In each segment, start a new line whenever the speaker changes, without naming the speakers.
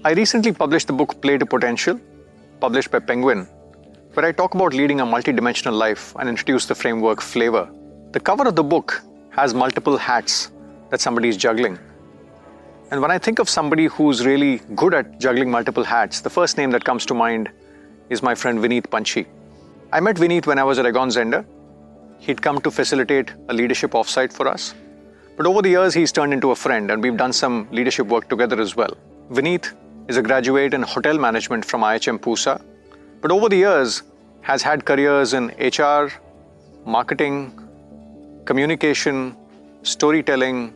I recently published the book Play to Potential, published by Penguin, where I talk about leading a multidimensional life and introduce the framework Flavor. The cover of the book has multiple hats that somebody is juggling. And when I think of somebody who's really good at juggling multiple hats, the first name that comes to mind is my friend Vineet Panchhi. I met Vineet when I was at Egon Zender. He'd come to facilitate a leadership offsite for us. But over the years, he's turned into a friend, and we've done some leadership work together as well. Vineet is a graduate in hotel management from IHM Pusa, but over the years has had careers in HR, marketing, communication, storytelling,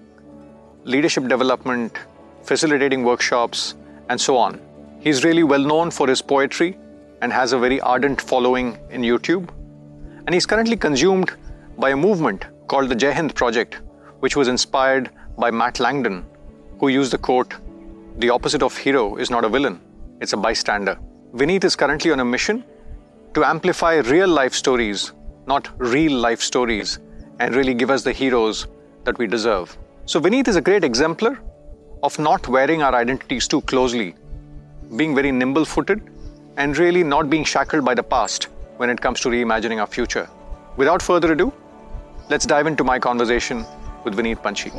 leadership development, facilitating workshops, and so on. He's really well known for his poetry and has a very ardent following in YouTube. And he's currently consumed by a movement called the Jai Hind Project, which was inspired by Matt Langdon, who used the quote, "The opposite of hero is not a villain, it's a bystander." Vineet is currently on a mission to amplify real life stories, not real life stories, and really give us the heroes that we deserve. So Vineet is a great exemplar of not wearing our identities too closely, being very nimble-footed, and really not being shackled by the past when it comes to reimagining our future. Without further ado, let's dive into my conversation with Vineet Panchhi.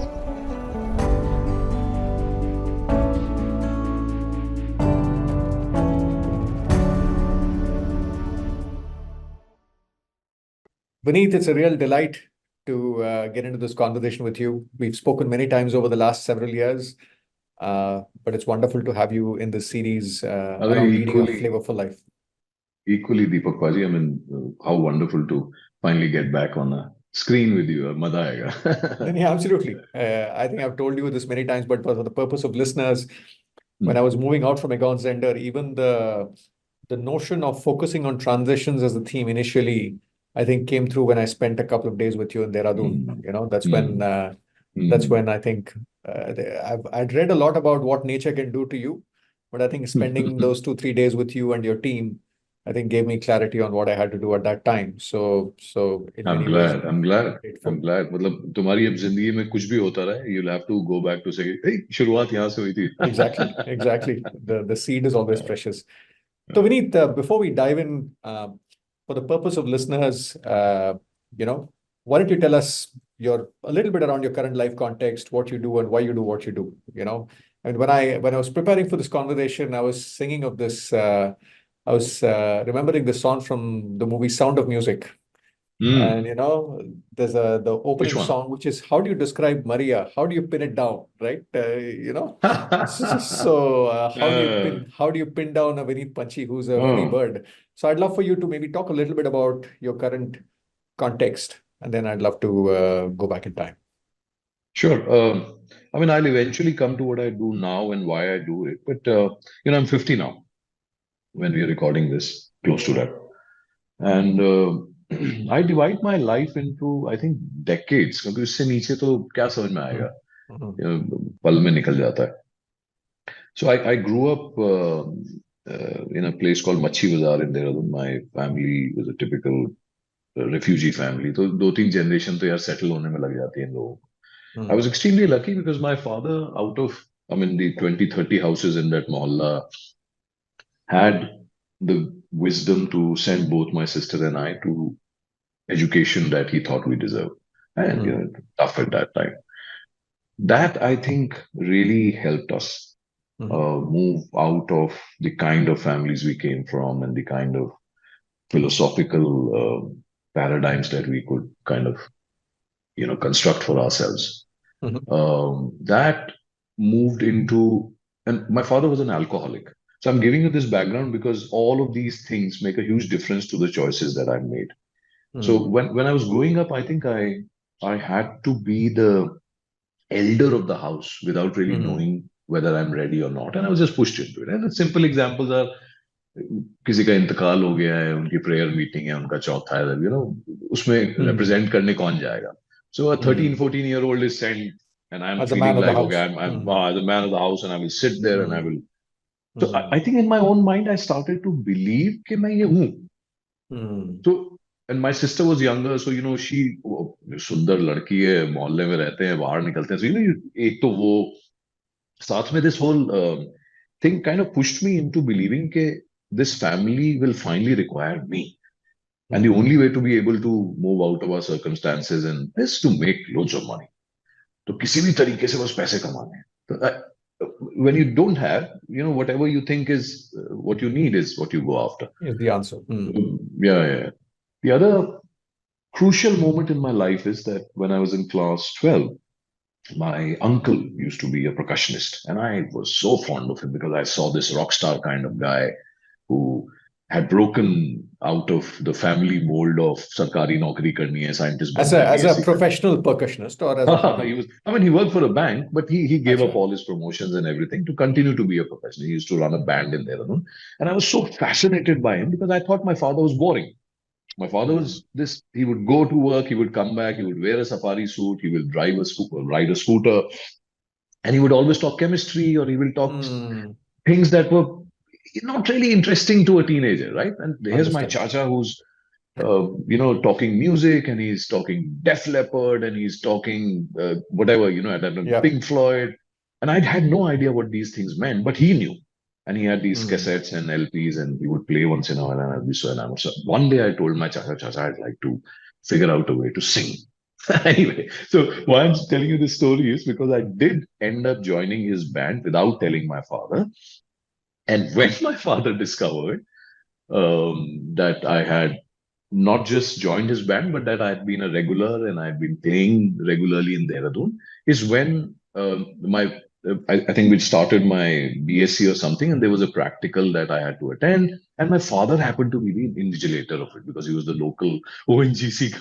Vineet, it's a real delight to get into this conversation with you. We've spoken many times over the last several years, but it's wonderful to have you in this series around leading a flavorful life.
Equally, Deepak Paji, I mean, how wonderful to finally get back on a screen with you. Maza aayega.
Yeah, absolutely. I think I've told you this many times, but for the purpose of listeners, when I was moving out from Egon Zender, even the notion of focusing on transitions as a theme initially, I think came through when I spent a couple of days with you in Dehradun. You know, that's when I think I'd read a lot about what nature can do to you, but I think spending those 2-3 days with you and your team, I think gave me clarity on what I had to do at that time. So
I'm glad. मतलब तुम्हारी अब जिंदगी में कुछ भी होता रहे, you'll have to go back to say, hey, शुरुआत यहाँ से हुई थी.
Exactly. The seed is always precious. So Vineet, before we dive in, for the purpose of listeners, why don't you tell us a little bit around your current life context, what you do and why you do what you do, And when I was preparing for this conversation, I was singing of this, I was remembering the song from the movie Sound of Music. And, there's the opening song, which is, how do you describe Maria? How do you pin it down, right? So how do you pin down a Vineet Panchhi who's a early bird? So I'd love for you to maybe talk a little bit about your current context, and then I'd love to go back in time.
Sure. I mean, I'll eventually come to what I do now and why I do it. But, I'm 50 now when we are recording this, close to that. And I divide my life into, I think, decades. क्योंकि उससे नीचे तो क्या समझ में आएगा, पल में निकल जाता है. So I grew up in a place called Machi Bazaar in Dehradun. My family was a typical refugee family. तो 2-3 generation तो यार settle होने में लग जाती है इन लोगों को. I was extremely lucky because my father, out of, the 20-30 houses in that mohalla, had the wisdom to send both my sister and I to education that he thought we deserved. And, tough at that time. That, I think, really helped us move out of the kind of families we came from and the kind of philosophical paradigms that we could kind of, construct for ourselves. That moved into, and my father was an alcoholic. So I'm giving you this background because all of these things make a huge difference to the choices that I've made. So when I was growing up, I think I had to be the elder of the house without really knowing whether I'm ready or not. And I was just pushed into it. And the simple examples are, किसी का इंतकाल हो गया है, उनकी prayer meeting है, उनका चौथा है, उसमें represent करने कौन जाएगा? So a 13-14-year-old is sent, and I'm feeling like, okay, I'm the man of the house, and I will sit there and I will. So I think in my own mind, I started to believe कि मैं ये हूँ. So, and my sister was younger, so she सुंदर लड़की है, मोहल्ले में रहते हैं, बाहर निकलते हैं. So एक तो वो साथ में this whole thing kind of pushed me into believing that this family will finally require me. And the only way to be able to move out of our circumstances and is to make loads of money. तो किसी भी तरीके से बस पैसे कमाने हैं. तो when you don't have, whatever you think is what you need is what you go after.
Is the answer.
Yeah. The other crucial moment in my life is that when I was in class 12, my uncle used to be a percussionist, and I was so fond of him because I saw this rock star kind of guy who had broken out of the family mold of sarkari naukri karni hai, scientist
As a professional percussionist, or as a
he worked for a bank, but he gave up all his promotions and everything to continue to be a professional. He used to run a band in Dehradun, and I was so fascinated by him because I thought my father was boring. My father was this, he would go to work, he would come back, he would wear a safari suit, he will ride a scooter, and he would always talk chemistry, or he will talk things that were not really interesting to a teenager, right? And here's my chacha who's, talking music, and he's talking Def Leppard, and he's talking whatever, Pink Floyd. And I had no idea what these things meant, but he knew. And he had these cassettes and LPs, and he would play once in a while, and I'd be so enamored. So one day I told my chacha, I'd like to figure out a way to sing. Anyway, so why I'm telling you this story is because I did end up joining his band without telling my father. And when my father discovered that I had not just joined his band, but that I had been a regular and I had been playing regularly in Dehradun, is when I think we started my BSc or something, and there was a practical that I had to attend, and my father happened to be the invigilator of it because he was the local ONGC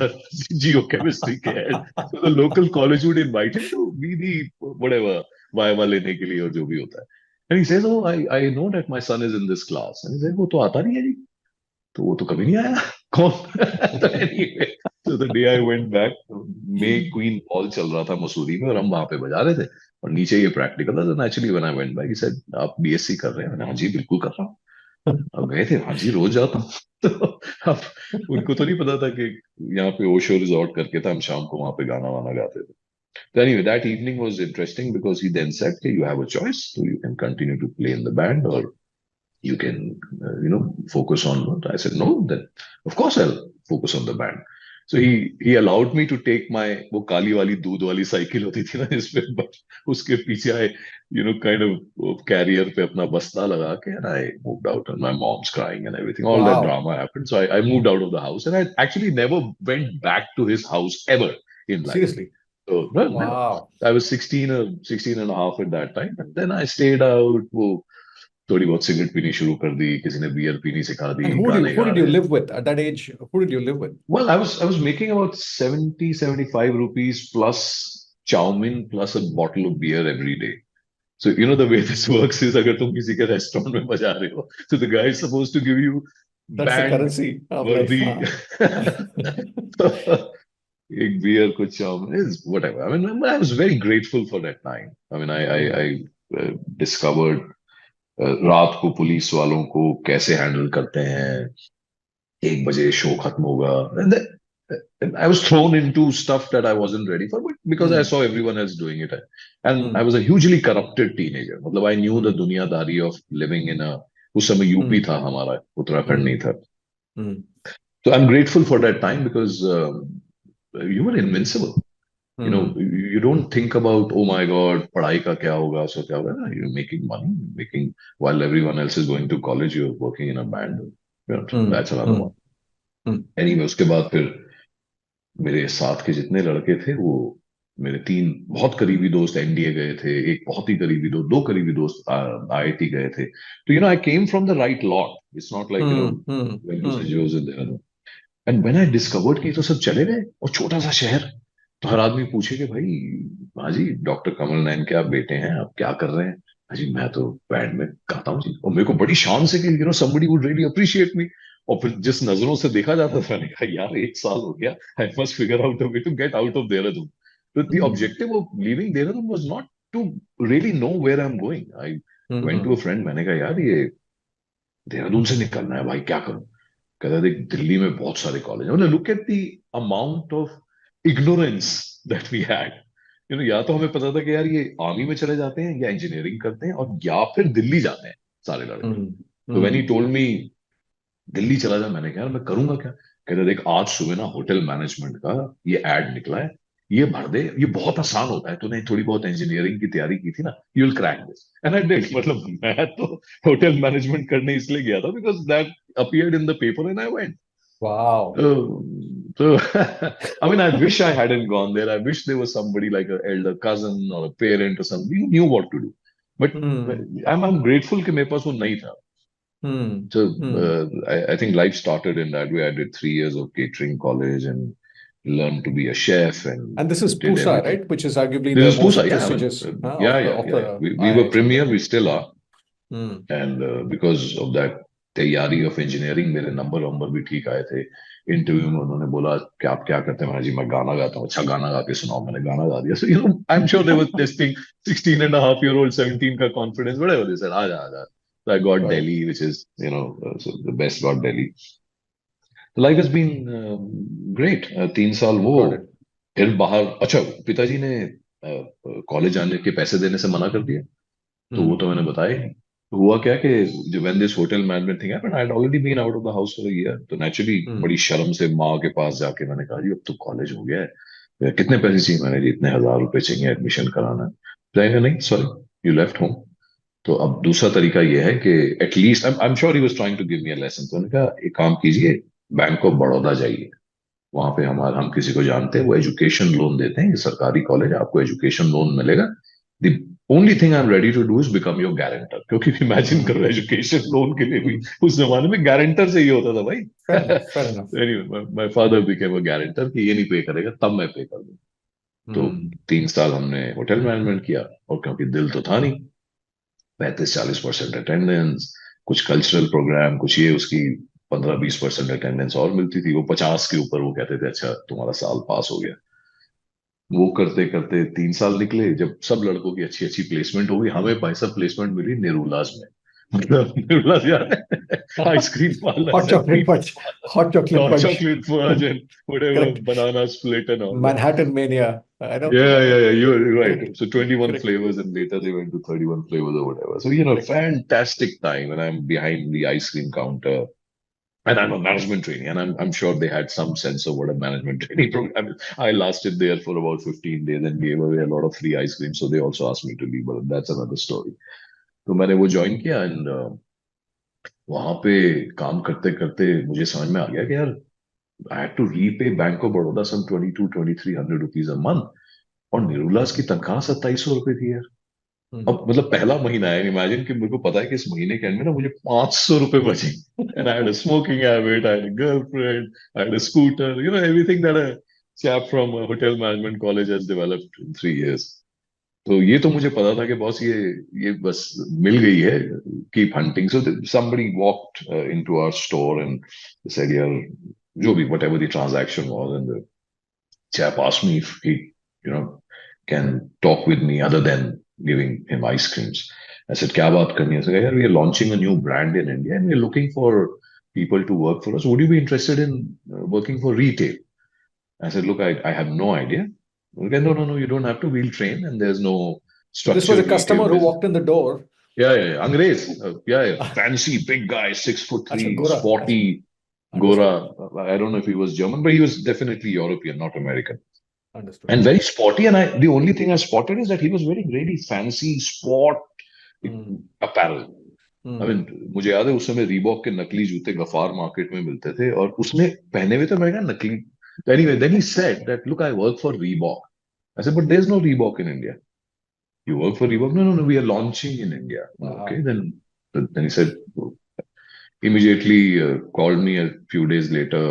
geochemistry head. So the local college would invite him to be the whatever viva lene ke liye aur jo bhi hota hai. And he says, "Oh, I know that my son is in this class." And he said, "वो तो आता नहीं है जी." तो वो तो कभी नहीं आया. कौन? Anyway, so the day I went back, May Queen Ball चल रहा था मसूरी में, और हम वहां पे बजा रहे थे, और नीचे ये प्रैक्टिकल था. So naturally when I went back, he said, "आप BSc कर रहे हैं?" मैंने, "हाँ जी, बिल्कुल कर रहा हूँ." अब गए थे, "हाँ जी, रोज जाता हूँ." तो अब उनको तो नहीं पता था कि यहाँ पे ओशो रिजॉर्ट करके था, हम शाम को वहां पे गाना वाना गाते थे. So anyway, that evening was interesting because he then said, "Hey, you have a choice. So you can continue to play in the band, or you can, focus on what." I said, "No, then of course I'll focus on the band." So he allowed me to take my वो काली वाली दूध वाली cycle होती थी ना इसपे, but उसके पीछे I kind of carrier पे अपना बस्ता लगा के, and I moved out, and my mom's crying and everything. All that drama happened. So I moved out of the house, and I actually never went back to his house ever in life.
Seriously?
So no. I was 16 or 16 and a half at that time, and then I stayed out. वो थोड़ी बहुत cigarette पीनी शुरू कर दी, किसी ने beer पीनी सिखा दी.
And who did you live with at that age? Who did you live with?
Well, I was making about 75 rupees plus chow mein plus a bottle of beer every day. So the way this works is, अगर तुम किसी के restaurant में बजा रहे हो, so the guy is supposed to give you
That's the currency of
life. एक beer, कुछ chow mein is whatever. I mean, I was very grateful for that time. I mean, I discovered रात को police वालों को कैसे handle करते हैं, 1 बजे शो खत्म होगा. And I was thrown into stuff that I wasn't ready for, but because I saw everyone else doing it, and I was a hugely corrupted teenager. मतलब I knew the दुनियादारी of living in उस समय UP था हमारा, उत्तराखंड नहीं था. So I'm grateful for that time because you were invincible. You don't think about, oh my God, पढ़ाई का क्या होगा, so क्या होगा. You're making money, while everyone else is going to college, you're working in a band. That's another one. Anyway, उसके बाद फिर मेरे साथ के जितने लड़के थे, वो मेरे 3 बहुत करीबी दोस्त एनडीए गए थे, एक बहुत ही करीबी दोस्त, 2 करीबी दोस्त आईआईटी गए थे. तो I came from the right lot. It's not like went to St. Joseph's there. And when I discovered कि ये तो सब चले गए, और छोटा सा शहर, तो हर आदमी पूछे कि भाई हाजी डॉक्टर कमल नैन के आप बेटे हैं, आप क्या कर रहे हैं? हाजी मैं तो बैंड में गाता हूँ जी. और मेरे को बड़ी शान से कि somebody would really appreciate me. और फिर जिस नजरों से देखा जाता था, मैंने कहा यार 1 साल हो गया, I must figure out a way to get out of Dehradun. So the objective of leaving Dehradun was not to really know where I'm going. I went to a friend, मैंने कहा यार ये देहरादून से निकलना है भाई, क्या करूं? कहता देख दिल्ली में बहुत सारे कॉलेज हैं. Look at the amount of ignorance that we had. या तो हमें पता था कि यार ये आर्मी में चले जाते हैं या इंजीनियरिंग करते हैं और या फिर दिल्ली जाते हैं सारे लड़के।
हम्म,
तो when he
hmm,
told me Delhi चला जा, मैंने कहा यार मैं करूंगा क्या? कहते देख आज सुबह ना होटल मैनेजमेंट का ये एड निकला है, ये भर दे, ये बहुत आसान होता है, तूने थोड़ी बहुत इंजीनियरिंग की तैयारी की थी ना, you will crack this. And I did. मतलब मैं तो होटल मैनेजमेंट करने इसलिए गया था because that appeared in the paper and I went.
wow.
So I mean, I wish I hadn't gone there. I wish there was somebody like an elder cousin or a parent or somebody who knew what to do. But
Hmm,
I'm grateful कि मेरे पास वो नहीं था.
hmm,
So
hmm.
I think life started in that way. I did 3 years of catering college and learned to be a chef
And this is
and did
Pusa,
everything.
right? Which is arguably the
This is Pusa,
most
yeah. I mean,
prestigious
yeah, yeah,
of
yeah, yeah.
the
We were
IHM,
premier,
right?
we still are.
Hmm.
And because of that तैयारी of engineering मेरे number भी ठीक आए थे। Interview में उन्होंने बोला कि आप क्या करते हैं? मैंने जी मैं गाना गाता हूँ। अच्छा गाना गा के सुनाओ। मैंने गाना गा दिया। So I am sure they was testing 16 and a half year old 17 का कॉन्फिडेंस whatever they said आ जा। So I got
Got it.
Delhi, which is so the best got Delhi. So life has been great। 3 साल वो
Got it.
फिर बाहर। अच्छा पिताजी ने कॉलेज आने के पैसे देने से मना कर दिया। तो वो
Hmm.
तो मैंने बताया ही। तो हुआ क्या कि जो when this hotel management thing happened, I had already been out of the house for a year. तो नेचुरली
Hmm.
बड़ी शर्म से माँ के पास जाके मैंने कहा जी अब तो कॉलेज हो गया है, कितने पैसे चाहिए? मैंने जी इतने 1,000 रुपए चाहिए एडमिशन कराना है। तो नहीं सॉरी, यू लेफ्ट होम। तो अब दूसरा तरीका ये है कि at least I am sure he was trying to give me a lesson. तो मैंने कहा एक काम कीजिए, बैंक ऑफ बड़ौदा जाइए। वहां पे हम किसी को जानते हैं, वो एजुकेशन लोन देते हैं। ये सरकारी कॉलेज है, आपको एजुकेशन लोन मिलेगा। The only thing I am ready to do is become your guarantor. क्योंकि इमेजिन
Hmm.
करो एजुकेशन लोन के लिए भी
Hmm.
उस जमाने में गारंटर चाहिए होता था भाई।
Fair enough. Fair enough.
Anyway my father became a guarantor कि ये नहीं पे करेगा तब मैं पे कर दूं। तो
Hmm.
3 साल हमने होटल मैनेजमेंट किया। और क्योंकि दिल तो था नहीं, 35-40% अटेंडेंस, कुछ कल्चरल प्रोग्राम, कुछ ये, उसकी 15-20% अटेंडेंस और मिलती थी। वो 50 के ऊपर वो कहते थे अच्छा तुम्हारा साल पास हो गया। वो करते करते 3 साल निकले। जब सब लड़कों की अच्छी अच्छी प्लेसमेंट हो गई, हमें भाई साहब प्लेसमेंट मिली नेरूलाज में। मतलब नेरूलाज याद है? Ice cream parlour
Hot
and
chocolate punch. Hot chocolate
hot
punch.
chocolate fudge and whatever,
Correct.
banana split and all that.
Manhattan Mania. I know.
Yeah,
I
yeah,
know.
yeah. You're right.
Correct.
So 21
Correct.
flavors, and later they went to 31 flavors or whatever. So,
Correct.
fantastic time. And I'm behind the ice cream counter. And I'm a management trainee, and I'm sure they had some sense of what a management training program is. I lasted there for about 15 days and gave away a lot of free ice cream. So they also asked me to leave, but that's another story. तो मैंने वो join किया and वहां पे काम करते करते मुझे समझ में आ गया कि यार I had to repay Bank of Baroda some 22-2300 rupees a month. और निरूलास की तनख्वाह 2700 रुपए थी यार।
Hmm.
अब मतलब पहला महीना है, इमेजिन कि मेरे को पता है कि इस महीने के एंड में ना मुझे 500 रुपए बचे। And I had a smoking habit, I had a girlfriend, I had a scooter, everything that a chap from a hotel management college has developed in 3 years। तो ये तो मुझे पता था कि बॉस ये बस मिल गई है, keep hunting. So somebody walked into our store and said यार जो भी whatever the transaction was, and the chap asked me if he you know can talk with me other than giving him ice creams। I said क्या बात करनी है? I said यार we are launching a new brand in India and we are looking for people to work for us, would you be interested in working for retail? I said look, I have no idea। Okay, no, you don't have to, we'll train and there's no
So this was a
structured
customer
retail
who
business।
walked in the door.
Yeah, Angrez, yeah, fancy big guy, 6'3",
Gora.
sporty,
Understood.
Gora। I don't know if he was German, but he was definitely European, not American,
Understood.
and very sporty। And the only thing I spotted is that he was wearing really fancy sport
Hmm.
apparel। I
Hmm.
mean, मुझे याद है उस समय Reebok के नकली जूते Ghaffar market में मिलते थे और उसने पहने हुए थे। मैं कहा नकली। Anyway, then he said that look, I work for Reebok। I said but there's no Reebok in India। You work for Reebok? No, we are launching in India। Okay,
Wow.
then he said, immediately called me a few days later।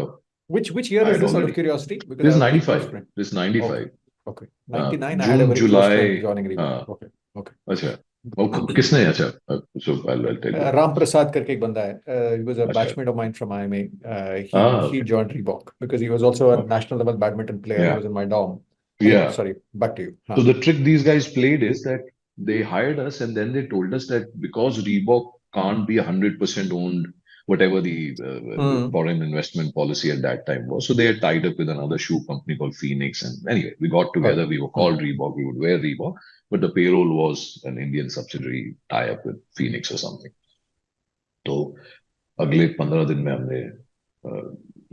Which year
I
is
had
this out of
already,
curiosity? Because I
this
have a very close
95,
friend.
this
Okay.
95,
Okay. 99, I had a
June,
very close friend
July,
joining Reebok. Okay. Okay.
अच्छा, किसने? अच्छा, so I'll tell you।
Ram Prasad करके एक बंदा है. He was a
अच्छा,
batchmate of mine from IMA. He
okay,
joined Reebok because he was also a
okay,
national level badminton player. He
yeah,
was in my dorm. Anyway,
yeah।
sorry. Back to you.
So
Huh.
the trick these guys played is that they hired us and then they told us that because Reebok can't be 100% owned whatever the foreign investment policy at that time was. So they had tied up with another shoe company called Phoenix. And anyway, we got together. We were called Reebok. We would wear Reebok, but the payroll was an Indian subsidiary tie-up with Phoenix or something. तो अगले 15 दिन में हमने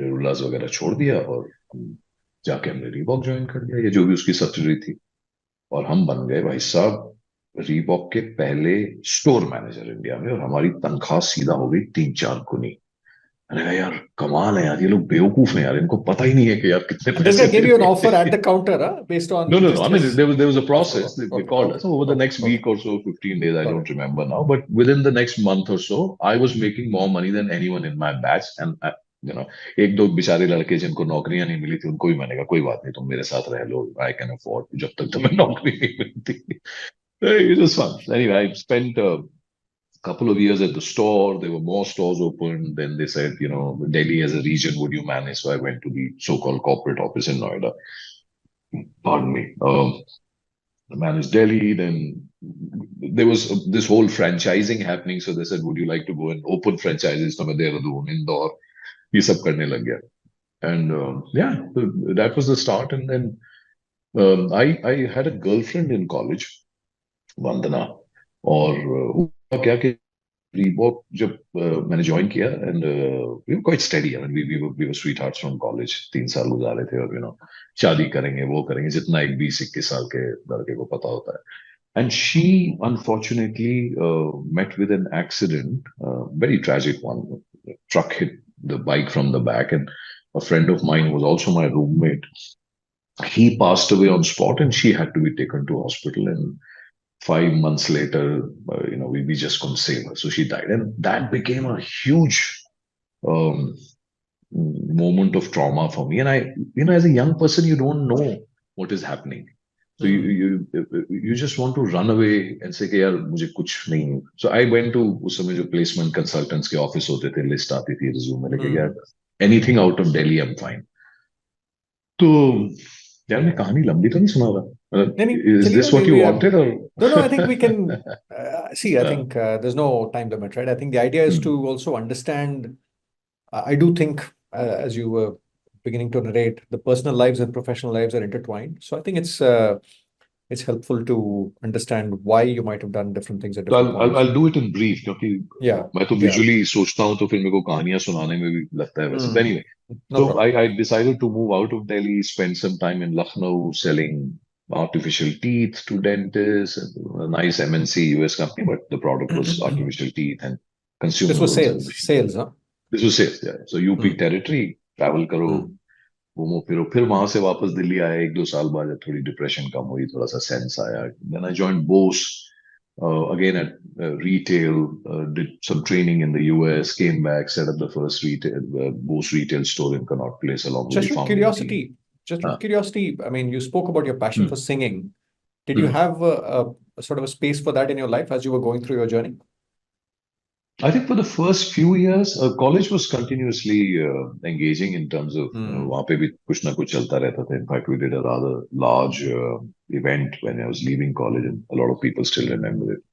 रुलास वगैरह छोड़ दिया और जाके हमने रीबॉक ज्वाइन कर दिया, ये जो भी उसकी सब्सिडरी थी, और हम बन गए भाई साहब रीबॉक के पहले स्टोर मैनेजर इंडिया में, और हमारी तनख्वाह सीधा हो गई 3-4 गुनी। मैंने कहा यार कमाल है यार, ये लोग बेवकूफ हैं यार, इनको पता ही नहीं है कि यार कितने पैसे।
This guy gave you an offer at the counter, based on
no. I mean, there was a process. They called us over the next week or so, 15 days. I don't remember now, but within the next month or so, I was making more money than anyone in my batch. And एक दो बेचारे लड़के जिनको नौकरियां नहीं मिली थी, उनको भी मैंने कहा कोई बात नहीं, तुम मेरे साथ रह लो, I can afford, जब तक तुम्हें नौकरी नहीं मिलती। It was fun. Anyway, I spent couple of years at the store. There were more stores open. Then they said, Delhi as a region, would you manage? So I went to the so-called corporate office in Noida. Pardon me. I managed Delhi. Then there was this whole franchising happening. So they said, would you like to go and open franchises? So मैं Dehradun, Indore, ये सब करने लग गया. And yeah, that was the start. And then I had a girlfriend in college, Vandana, और क्या कि Reebok जब मैंने ज्वाइन किया, and we were quite steady. I mean, we were sweethearts from college. 3 साल गुजारे थे, और शादी करेंगे, वो करेंगे, जितना एक 20-21 साल के लड़के को पता होता है. And she unfortunately met with an accident, very tragic one. A truck hit the bike from the back, and a friend of mine who was also my roommate, he passed away on spot, and she had to be taken to hospital. And 5 months later, we just couldn't save her, so she died, and that became a huge moment of trauma for me. And I, as a young person, you don't know what is happening, so you just want to run away and say कि यार मुझे कुछ नहीं. So I went to उस समय जो placement consultants के office होते थे, list आती थी resume में, लेके यार anything out of Delhi I'm fine. तो यार मैं कहानी लंबी तो नहीं सुना रहा. Is this what you wanted, or
no, I think we can see. I think there's no time limit, right? I think the idea is to also understand. I do think, as you were beginning to narrate, the personal lives and professional lives are intertwined. So I think it's helpful to understand why you might have done different things at different points.
I'll do it in brief, क्योंकि मैं तो visually सोचता हूँ, तो फिर मेरे को कहानियां सुनाने में भी लगता है वैसे. Anyway, so I decided to move out of Delhi, spend some time in Lucknow selling artificial teeth to dentists, a nice MNC US company, but the product was artificial teeth and consumer.
This was sales, huh?
This was sales, yeah. So UP territory, travel करो, घूमो फिरो, फिर वहां से वापस दिल्ली आया 1-2 साल बाद, जब थोड़ी डिप्रेशन कम हुई, थोड़ा सा सेंस आया. Then I joined Bose, again at retail, did some training in the US, came back, set up the first Bose retail store in Connaught Place along with the founding.
Just out of curiosity, I mean, you spoke about your passion for singing. Did you have a sort of a space for that in your life as you were going through your journey?
I think for the first few years, college was continuously engaging in terms of वहाँ पे भी कुछ ना कुछ चलता रहता था. In fact, we did a rather large event when I was leaving college, and a lot of people still remember it.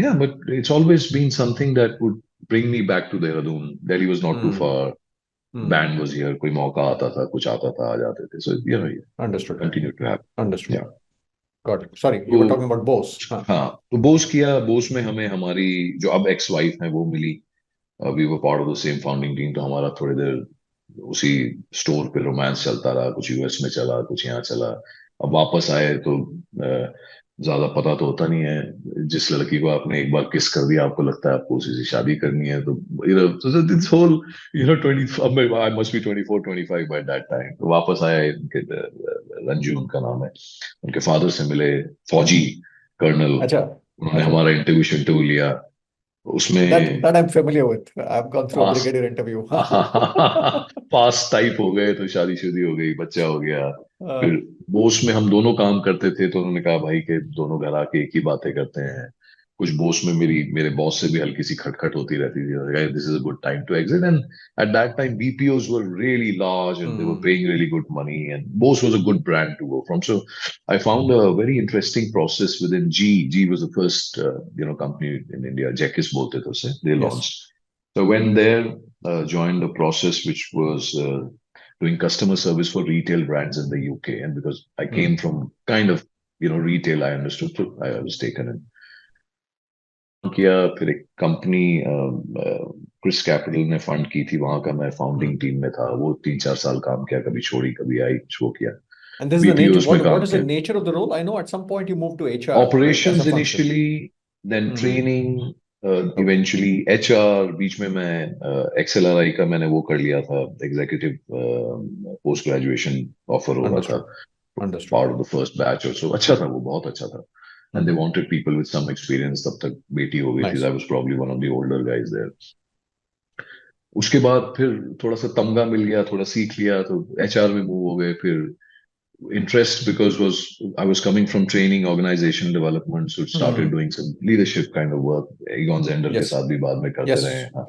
Yeah, but it's always been something that would bring me back to Dehradun. Delhi was not too far. Band was here. कोई मौका आता था, कुछ आता था, आ जाते थे. So
understood.
Continued to happen.
Understood. Yeah. Got it. Sorry, you were talking about Bose.
हाँ, तो Bose किया. Bose में हमें हमारी जो अब ex-wife है वो मिली. We were part of the same founding team. तो हमारा थोड़ी देर उसी स्टोर पे रोमांस चलता रहा. कुछ यूएस में चला, कुछ यहाँ चला. अब वापस आए तो ज्यादा पता तो होता नहीं है. जिस लड़की को आपने एक बार किस कर दिया, आपको लगता है आपको उसी से शादी करनी है. तो so this whole 20, I must be 24-25 by that time. तो वापस आया. रंजू उनका नाम है. उनके फादर से मिले, फौजी कर्नल. उन्होंने हमारा इंटरव्यू लिया. उसमें
that I'm familiar with. I've gone through a brigadier interview.
Pass type हो गए, तो शादी हो गई, बच्चा हो गया. फिर बोस में हम दोनों काम करते थे, तो उन्होंने कहा भाई के दोनों घर आके एक ही बातें करते हैं. कुछ बोस में मेरे बॉस से भी हल्की सी खटखट होती रहती थी. This is a good time to exit. And at that time BPOs were really large, and they were paying really good money, and Bose was a good brand to go from. So I found a very interesting process within G was the first company in India. Jekis bolte the usse. They launched. So I went there, joined a process which was doing customer service for retail brands in the UK. And because I came from kind of, retail, I understood, so I was taken in. किया फिर एक company Chris capital ने fund की थी, वहां का मैं founding team में था। वो 3-4 साल काम किया, कभी छोड़ी कभी आई, शो किया।
And this is the nature.
BPOs में
What
काम
is the
किया,
nature of the role? I know at some point you moved to HR, right, as a
operations
function.
Initially, then training, eventually HR. बीच में मैं XLRI का मैंने वो कर लिया था, एग्जीक्यूटिव पोस्ट ग्रेजुएशन ऑफर हो रहा था,
Understood. Understood.
Part of the first batch और सो। अच्छा था, वो बहुत अच्छा था। And they wanted people with some experience। तब तक बेटी हो गई थी।
Nice.
I was probably one of the older guys there। उसके बाद फिर थोड़ा सा तमगा मिल गया, थोड़ा सीख लिया, तो एचआर में मूव हो गए। फिर interest because I was coming from training, organization development, so started doing some leadership kind of work। Egon Zender के
Yes.
साथ भी बाद में करते
Yes.
रहे। हाँ।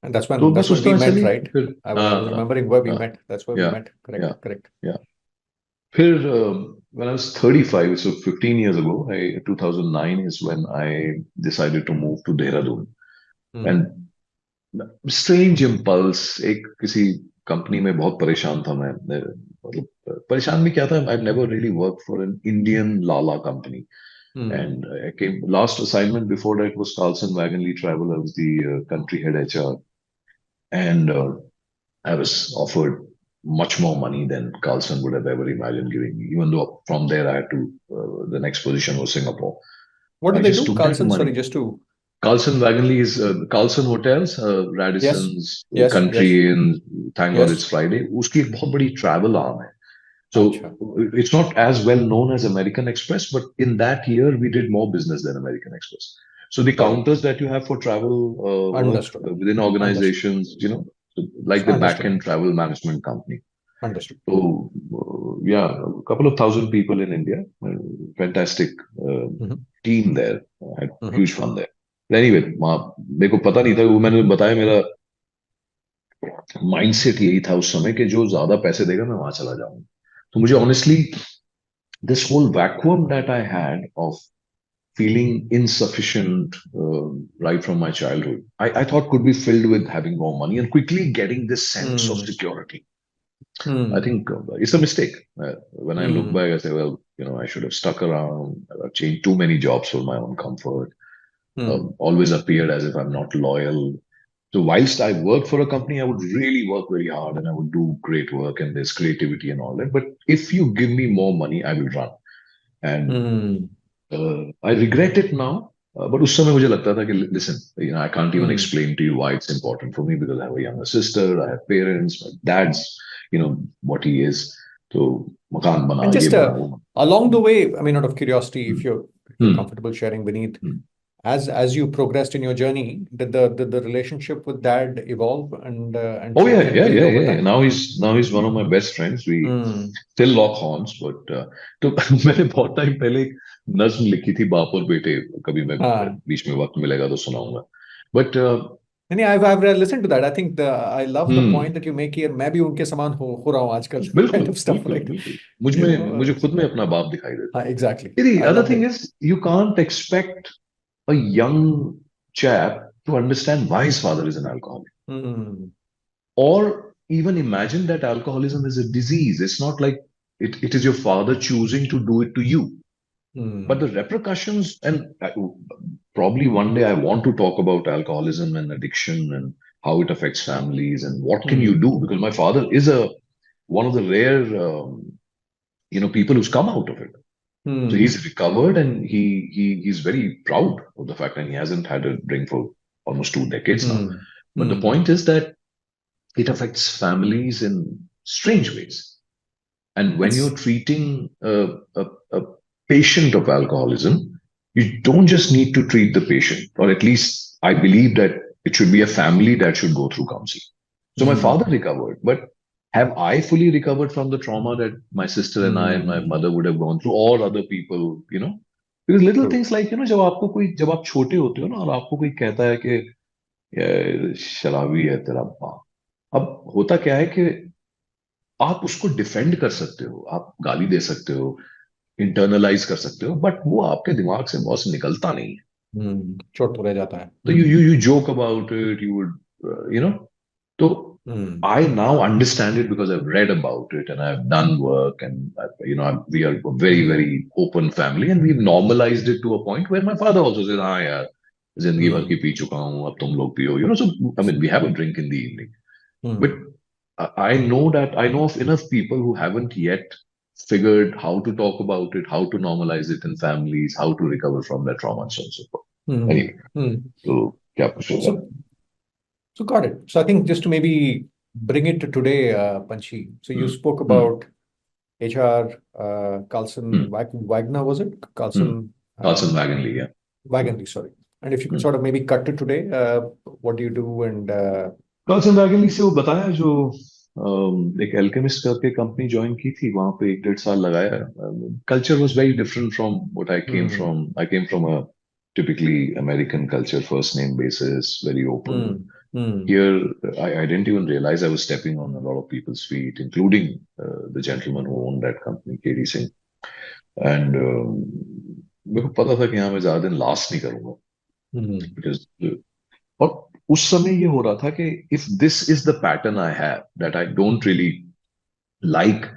And that's
तो
when
बस उस
we
तरह
met,
चली
right?
फिर।
I was remembering where we met. That's where we
yeah,
met. Correct.
yeah,
Correct.
yeah। फिर when I was 35, so 15 years ago, 2009 is when I decided to move to Dehradun। And strange impulse, एक किसी company में बहुत परेशान था मैं। मतलब परेशान भी क्या था, I've never really worked for an Indian Lala company। And I came, last assignment before that was Carlson Wagonly Travel। I was the country head HR, and I was offered much more money than Carlson would have ever imagined giving me, even though from there I had to, the next position was Singapore।
What
I
did they
just
do,
took that
Carlson?
money।
Sorry, just to.
Carlson Wagonly is Carlson Hotels,
Yes.
Radisson's,
Yes.
Country
Yes.
Inn, thank God
Yes.
it's Friday। उसकी एक बहुत बड़ी travel arm है। So
अच्छा.
it's not as well known as American Express, but in that year we did more business than American Express। So the
Got it.
counters that you have for travel work
Understood.
within organizations, like the
Understood.
back-end travel management company।
Understood.
So yeah, a couple of thousand people in India, fantastic team there। I had huge fun there। Anyway, मेरे को पता नहीं था, वो मैंने बताया, मेरा mindset यही था उस समय कि जो ज्यादा पैसे देगा मैं वहां चला जाऊंगा। तो मुझे honestly this whole vacuum that I had of feeling insufficient right from my childhood, I thought could be filled with having more money and quickly getting this sense of security। I think it's a mistake। When I look back, I say, well, I should have stuck around। I've changed too many jobs for my own comfort। Always appeared as if I'm not loyal। So whilst I worked for a company, I would really work very hard and I would do great work and there's creativity and all that। But if you give me more money, I will run। And I regret it now। But उस समय मुझे लगता था कि listen, I can't even explain to you why it's important for me, because I have a younger sister, I have parents, my dad's, what he is। तो मकान बना,
And
ये
just
बना, वो बना।
along the way, I mean, out of curiosity, if you're
Hmm.
comfortable sharing, Vineet,
Hmm.
as you progressed in your journey, did the relationship with dad evolve and
Oh yeah,
change and
yeah,
build
yeah,
over
yeah।
time?
Now he's one of my best friends। We still lock horns, but तो मैंने बहुत time पहले एक नज्म लिखी थी, बाप और बेटे। कभी मैं
हाँ।
बीच में वक्त मिलेगा तो सुनाऊंगा। But
I've listened to that। I think I love the point that you make here। मैं भी उनके समान हो रहा हूँ आजकल।
बिल्कुल
kind of stuff,
बिल्कुल
right?
बिल्कुल। मुझे खुद में अपना बाप दिखाई देता
हाँ,
है।
exactly।
The
I
other
loved
thing
it।
is, you can't expect a young chap to understand why his father is an alcoholic, or even imagine that alcoholism is a disease। It's not like it is your father choosing to do it to you। But the repercussions, and probably one day I want to talk about alcoholism and addiction and how it affects families and what can you do, because my father is one of the rare people who's come out of it। So he's recovered and he's very proud of the fact that he hasn't had a drink for almost 2 decades now। But the point is that it affects families in strange ways। And when you're treating a patient of alcoholism, you don't just need to treat the patient, or at least I believe that it should be a family that should go through counseling। So my father recovered, but have I fully recovered from the trauma that my sister and I and my mother would have gone through, or other people? Because little things like, जब आप छोटे होते हो ना, और आपको कोई कहता है कि "ये शराबी है तेरा बाप", अब होता क्या है कि आप उसको डिफेंड कर सकते हो, आप गाली दे सकते हो, इंटरनलाइज कर सकते हो, बट वो आपके दिमाग से बहुत निकलता नहीं है।
चोट तो रह जाता है।
तो you joke about it, you would So
Hmm.
I now understand it because I've read about it and I've done work, and we are a very, very open family, and we've normalized it to a point where my father also says, "Ah, yaar, zindagi bhar ki pee chuka hu, ab tum log piyo." So I mean, we have a drink in the evening, but
Hmm.
I know of enough people who haven't yet figured how to talk about it, how to normalize it in families, how to recover from their trauma, and so on and so forth.
Hmm.
Anyway,
Hmm.
so kya puch rahe
So, so got it. So I think just to maybe bring it to today, Panchi. So you
Hmm.
spoke
Hmm.
about HR,
Hmm.
Carlson Wagner, was it?
Hmm.
Carlson
Carlson Wagonly, yeah.
Wagonly, sorry. And if you could
Hmm.
sort of maybe cut to today, what do you do? And
Carlson Wagonlit से वो बताया जो एक alchemist करके company join की थी, वहां पे 1.5 साल लगाया. Culture was very different from what I came
hmm,
from. I came from a typically American culture, first name basis, very open.
hmm, hmm,
Here, I didn't even realize I was stepping on a lot of people's feet, including the gentleman who owned that company, KD Singh. And मेरे को पता था कि यहाँ मैं ज्यादा दिन last नहीं करूंगा,
hmm,
because और उस समय ये हो रहा था कि if this is the pattern I have, that I don't really like,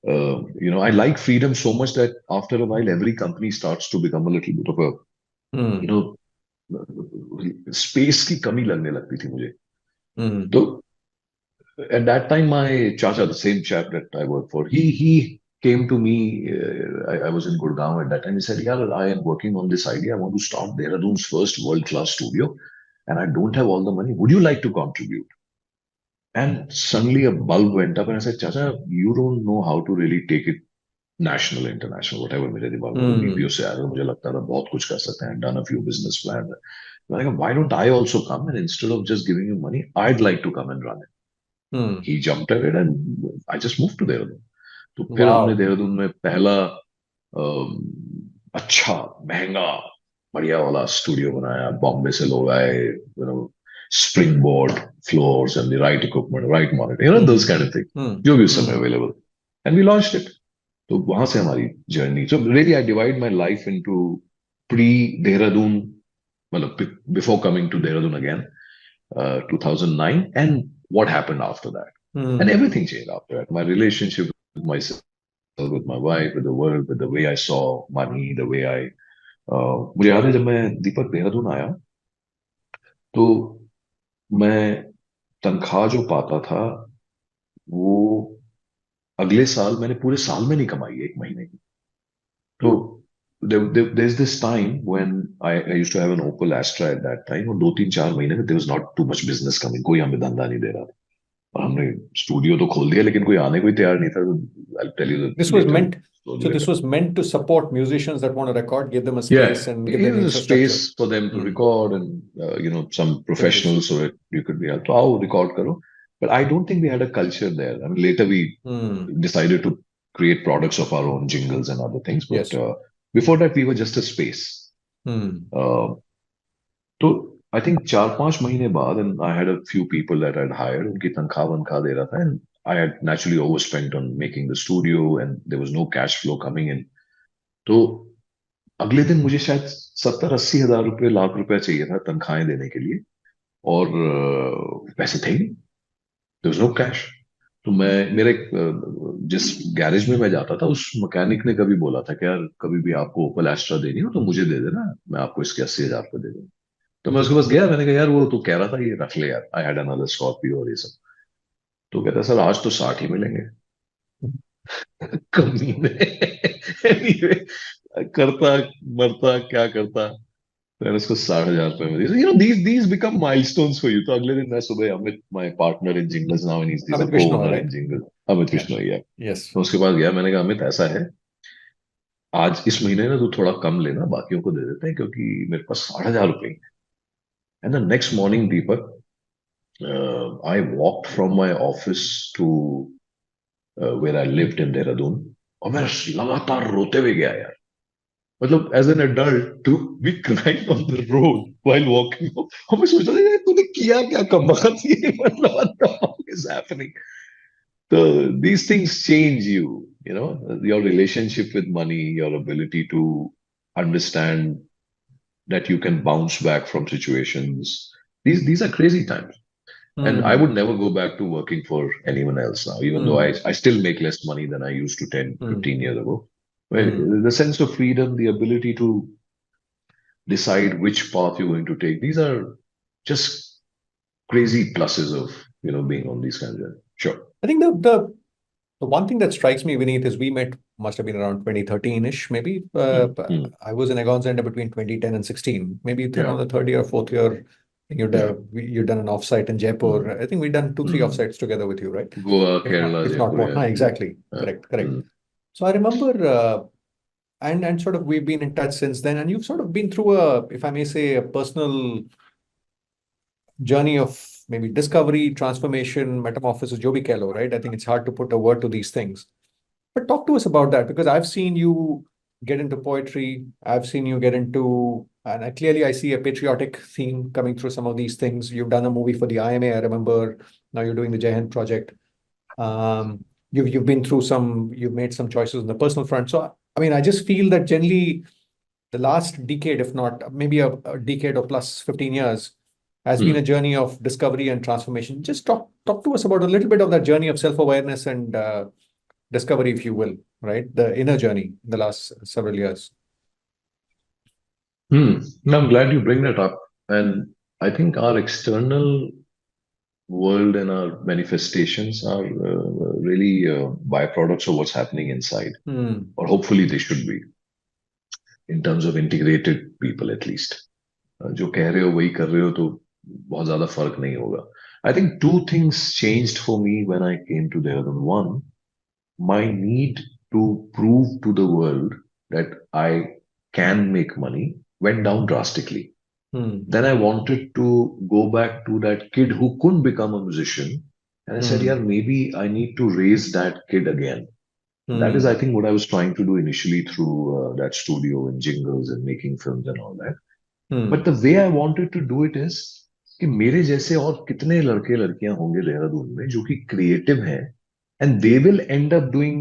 I like freedom so much that after a while every company starts to become a little bit of a, you
hmm,
know space की कमी लगने लगती थी मुझे.
hmm,
तो at that time my chacha, the same chap that I work for, he came to me. I was in Gurgaon at that time. He said, "Yeah, I am working on this idea. I want to start Dehradun's first world-class studio, and I don't have all the money. Would you like to contribute?" And suddenly a bulb went up, and I said, "Chacha, you don't know how to really take it national, international, whatever." मेरे दिमाग में तो
hmm,
BPO से आया था, मुझे लगता था बहुत कुछ कर सकते हैं. Done a few business plans. Like, why don't I also come, and instead of just giving you money, I'd like to come and run it.
hmm.
He jumped at it, and I just moved to Dehradun. तो फिर हमने
Wow.
Dehradun में पहला अम, अच्छा महंगा बढ़िया वाला studio बनाया. बॉम्बे से लोग आए, spring board floors and the right equipment, right monitor, those
Hmm,
kind of thing,
hmm,
जो भी उस समय
hmm,
available. And we launched it. तो वहां से हमारी जर्नी. So really I divide my life into pre Dehradun, मतलब before coming to Dehradun again, 2009, and what happened after that. And
hmm,
everything changed after that. My relationship with myself, with my wife, with the world, with the way I saw money, the way I. मुझे याद है जब मैं दीपक देहरादून आया, तो मैं तनख्वाह जो पाता था, वो अगले साल मैंने पूरे साल में नहीं कमाई, एक महीने की. तो there's this time when I used to have an Opel Astra at that time, और 2 3 4 महीने में there was not too much business coming. कोई हमें धंधा नहीं दे रहा था, और हमने स्टूडियो तो खोल दिया, लेकिन कोई आने को ही तैयार नहीं था. I'll tell you the
This was
later
meant,
story
so this
later.
was meant to support musicians that want to record, give them a
Yeah,
space and give
it
them
was a
infrastructure.
space for them to
Hmm.
record, and some
Very good.
professionals so that you could be able to record karo. But I don't think we had a culture there. I mean, later we
Hmm.
decided to create products of our own, jingles and other things. But
Yes.
before that, we were just a space.
Hmm.
Uh, तो I think 4 5 महीने बाद, and I had a few people that I hired, उनकी तनख्वाह वनख्वाह दे रहा था, and I had naturally overspent on making the studio, and there was no cash flow coming in. तो अगले दिन मुझे शायद 70 80 हजार रुपए, लाख रुपए चाहिए था तनख्वाहें देने के लिए, और पैसे थे ही नहीं. There was no cash. तो मैं जिस गैरेज में मैं जाता था, उस मैकेनिक ने कभी बोला था कि यार, कभी भी आपको ओपल एस्ट्रा देनी हो तो मुझे दे देना, मैं आपको इसके 80 हजार रुपये दे दूंगा. तो मैं उसके पास गया, मैंने कहा यार, वो तो कह रहा था ये रख ले यार, आई हैड अनदर स्कॉर्पियो और ये सब. तो कहता है सर, आज तो 60 ही मिलेंगे. कमी में. Anyway, करता मरता क्या करता. मैंने उसको 60 हजार रुपए में दिया. These become milestones for you. तो अगले दिन मैं सुबह, Amit, my partner in Jingles now, and he's a
Amit Vishnu,
co-owner in
right?
Jingle, Amit
Yeah.
Bishnoi है.
Yes.
तो उसके पास गया, मैंने कहा अमित ऐसा है, आज इस महीने ना तू थोड़ा कम लेना, बाकियों को दे देते हैं, क्योंकि मेरे पास 60 हजार रुपए. And the next morning Deepak, I walked from my office to where I lived in Dehradun, और मैं लगातार रोते हुए गया यार. मतलब as an adult to be crying on the road while walking, और मैं सोच रहा था यार, तूने किया क्या, कमाल ये, मतलब what the fuck is happening. So these things change you, your relationship with money, your ability to understand that you can bounce back from situations. These are crazy times. And I
Hmm.
would never go back to working for anyone else now, even though
Hmm.
I still make less money than I used to 10,
Hmm.
15 years ago.
Hmm.
Well, the sense of freedom, the ability to decide which path you're going to take, these are just crazy pluses of, being on these kinds of. Sure.
I think the one thing that strikes me, Vineet, is we met must have been around 2013-ish, maybe.
Mm, mm,
I was in Agon's Ender between 2010 and 16. Maybe
yeah,
around the third year, fourth year,
yeah.
you'd done an offsite in
Mm,
Jaipur. I think we'd done two, three
mm.
offsites together with you, right?
Goa,
If not,
Kerala,
if not
Jaipur,
more.
yeah,
Huh,
yeah,
exactly.
yeah.
Correct, correct.
Mm,
So I remember, and sort of we've been in touch since then, and you've sort of been through if I may say, a personal journey of maybe discovery, transformation, metamorphosis, jo bhi keh lo, right? I think it's hard to put a word to these things. But talk to us about that because I've seen you get into poetry. I've seen you get into, and clearly I see a patriotic theme coming through some of these things. You've done a movie for the IMA, I remember. Now you're doing the Jai Hind project. Um, you've been through you've made some choices on the personal front. So I mean, I just feel that generally the last decade, if not maybe a decade or plus 15 years, has been a
mm.
journey of discovery and transformation. Just talk to us about a little bit of that journey of self-awareness and discovery, if you will, right? The inner journey in the last several years.
No, I'm glad you bring that up. And I think our external world and our manifestations are really byproducts of what's happening inside,
Hmm.
or hopefully they should be, in terms of integrated people at least. जो कह रहे हो वही कर रहे हो तो बहुत ज्यादा फर्क नहीं होगा. I think two things changed for me when I came to Dehradun. One, my need to prove to the world that I can make money went down drastically.
Hmm.
Then I wanted to go back to that kid who couldn't become a musician. And I said, yeah,
Hmm.
maybe I need to raise that kid again. That is, I
Hmm.
think, what I was trying to do initially through that studio and jingles and making films and all that. But
Hmm.
the way I wanted to do it is कि मेरे जैसे और कितने लड़के लड़कियां होंगे देहरादून में जो कि क्रिएटिव हैं and they will end up doing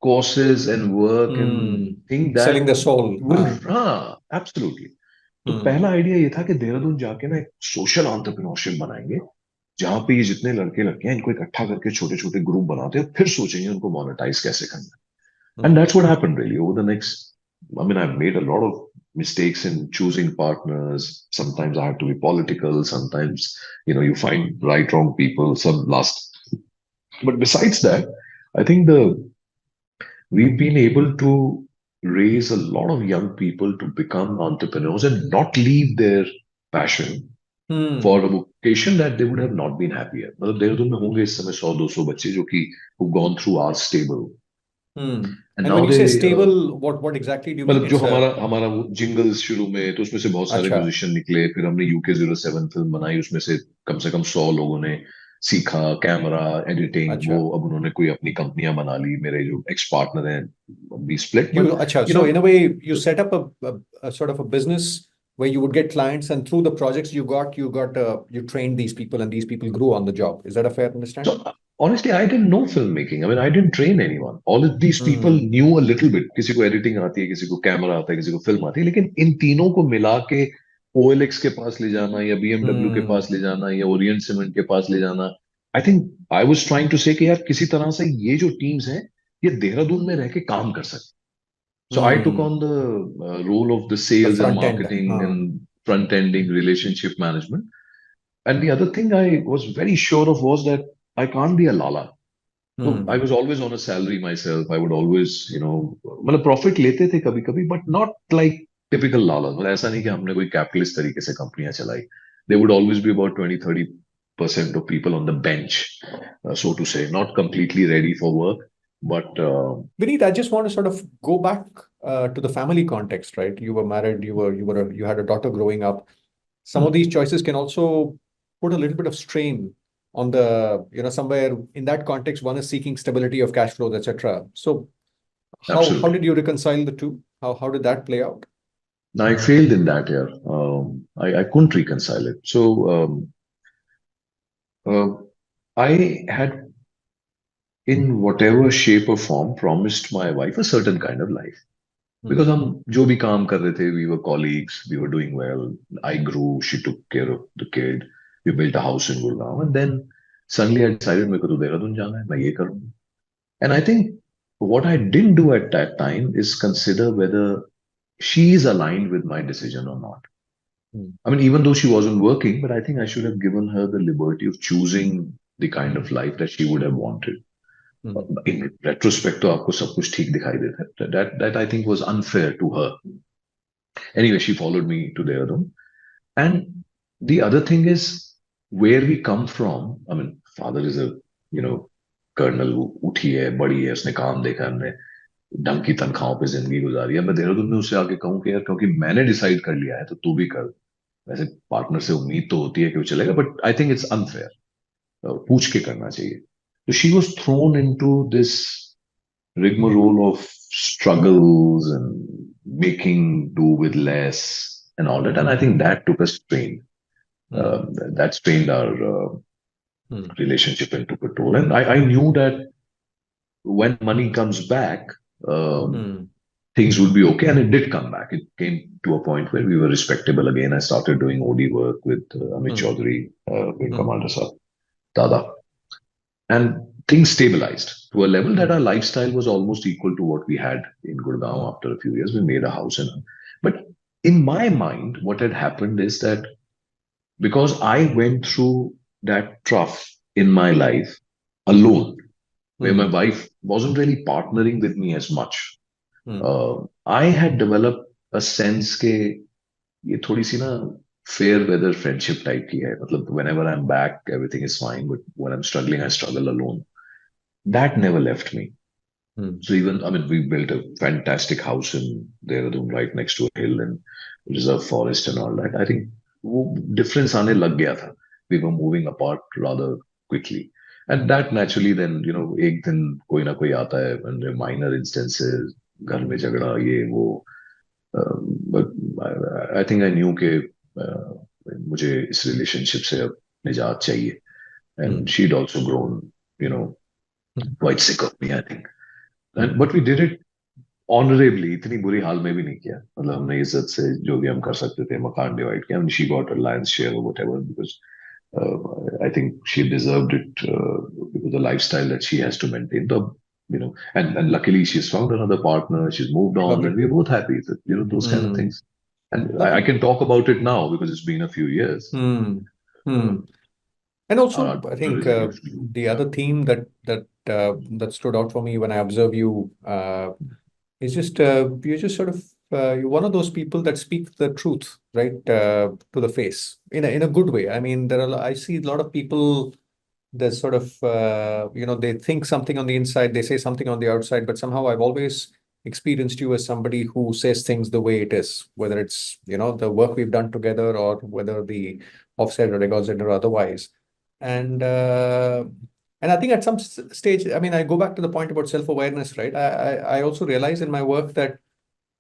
courses and work and
Hmm.
think
Selling the
that
soul.
will हाँ absolutely. तो
Hmm.
पहला आइडिया ये था कि देहरादून जाके ना एक सोशल एंटरप्रेन्योरशिप बनाएंगे जहां पे ये जितने लड़के लड़कियां इनको इकट्ठा करके छोटे छोटे ग्रुप बनाते हैं फिर सोचेंगे उनको मोनेटाइज कैसे करना है. And
Hmm.
that's what happened really over the next. I mean, I've made a lot of mistakes in choosing partners. Sometimes I have to be political. Sometimes, you find right, wrong people, some last. But besides that, I think we've been able to raise a lot of young people to become entrepreneurs and not leave their passion for
Hmm.
a vocation that they would have not been happy at. मतलब देहरादून में होंगे इस समय 100-200 बच्चे जो कि who've gone through our stable
Hmm.
and
And when
now
you say
they
stable, what exactly do you mean?
मतलब जो
It's
हमारा
a
हमारा वो जिंगल्स शुरू में तो उसमें से बहुत सारे
acha,
म्यूजिशियन निकले फिर हमने UK07 फिल्म बनाई उसमें से कम 100 लोगों ने सीखा कैमरा एडिटिंग वो
acha.
अब उन्होंने कोई अपनी कंपनियां बना ली मेरे जो एक्स पार्टनर हैं we split
You
but
acha.
You
So
know
in a way, you set up a sort of a business where you would get clients, and through the projects you trained these people, and these people grew on the job. Is that a fair
so
understanding?
honestly I didn't know filmmaking. I mean I didn't train anyone. All of these people
Hmm.
knew a little bit. किसी को editing आती है किसी को camera आता है किसी को फिल्म आती है लेकिन इन तीनों को मिला के OLX के पास ले जाना या BMW के
Hmm.
पास ले जाना या ओरिएंट सीमेंट के पास ले जाना. I think I was trying to say कि यार किसी तरह से ये जो टीम्स हैं ये देहरादून में रह के काम कर सके. So I took
Hmm.
on the role of the
The
sales and
front end.
marketing
Huh.
and front ending relationship management. And the other thing I was very sure of was that I can't be a lala. So I
Hmm.
was always on a salary myself. I would always, मतलब profit लेते थे कभी कभी, but not like typical lalas. मतलब ऐसा नहीं कि हमने कोई capitalist तरीके से कंपनियां चलाई. There would always be about 20-30% of people on the bench, so to say, not completely ready for work, but
Vineet, I just want to sort of go back to the family context, right? You were married, you had a daughter growing up. Some of
hmm,
these choices can also put a little bit of strain on somewhere in that context, one is seeking stability of cash flows, etc. So how
absolutely.
did you reconcile the two? How did that play out?
I failed in that year. I couldn't reconcile it. So uh, I had, in whatever shape or form, promised my wife a certain kind of life. Because
Hmm.
हम जो भी काम कर रहे थे, we were colleagues, we were doing well. I grew, she took care of the kid. We built a house in Gurgaon, and then suddenly I decided मेरे को तो देहरादून जाना है, मैं ये करूँगा. And I think what I didn't do at that time is consider whether she is aligned with my decision or not.
Hmm.
I mean, even though she wasn't working, but I think I should have given her the liberty of choosing the kind of life that she would have wanted.
Hmm.
In retrospect, तो आपको सब कुछ ठीक दिखाई देता है. That I think was unfair to her. Anyway, she followed me to Dehradun. And the other thing is where we come from. I mean, father is a, you know, colonel, वो उठी है, बड़ी है, उसने काम देखा, हमने ढंग की तनख्वाहों पे जिंदगी गुजारी है. मैं देहरादून में उससे आके कहूँ कि यार क्योंकि मैंने डिसाइड कर लिया है तो तू भी कर. वैसे पार्टनर से उम्मीद तो होती है कि वो चलेगा, but I think it's unfair. पूछ के करना चाहिए. तो she was thrown into this rigmarole of struggles and making do with less and all that. And I think that took a strain. That strained our relationship and took a toll. And I knew that when money comes back, things would be okay. And it did come back. It came to a point where we were respectable again. I started doing OD work with Amit Chaudhary, Wing Commander Sahab, Dada. And things stabilized to a level that our lifestyle was almost equal to what we had in Gurgaon. After a few years, we made a house in it. But in my mind, what had happened is that because I went through that trough in my life alone, where my wife wasn't really partnering with me as much, I had developed a sense that ये थोड़ी सी ना fair weather friendship type की है. मतलब whenever I'm back, everything is fine. But when I'm struggling, I struggle alone. That never left me. So even, I mean, we built a fantastic house in Dehradun right next to a hill and reserve forest and all that. I think वो difference आने लग गया था. We were moving apart rather quickly. And that naturally then, you know, एक दिन कोई ना कोई आता है and there are minor instances, घर में झगड़ा ये वो. But I think I knew कि मुझे इस relationship से अब निजात चाहिए. And she'd also grown, you know, quite sick of me, I think. But we did it honorably. इतनी बुरी हाल में भी नहीं किया. मतलब हमने इज्जत से जो भी हम कर सकते थे मकान डिवाइड किया. And she got a lion's share or whatever because I think she deserved it because the lifestyle that she has to maintain. The, you know, and luckily she's found another partner. She's moved on,
Lovely.
and we're both happy. That, you know, those kind of things. And I can talk about it now because it's been a few years.
And also,
Our
I think
daughter is a huge-
the other theme that stood out for me when I observe you is just you're just sort of you're one of those people that speak the truth right to the face in a good way. I mean, I see a lot of people that sort of they think something on the inside, they say something on the outside, but somehow I've always experienced you as somebody who says things the way it is, whether it's the work we've done together or whether the offset or regosit or otherwise. And I think at some stage, I mean, I go back to the point about self-awareness, right? I also realize in my work that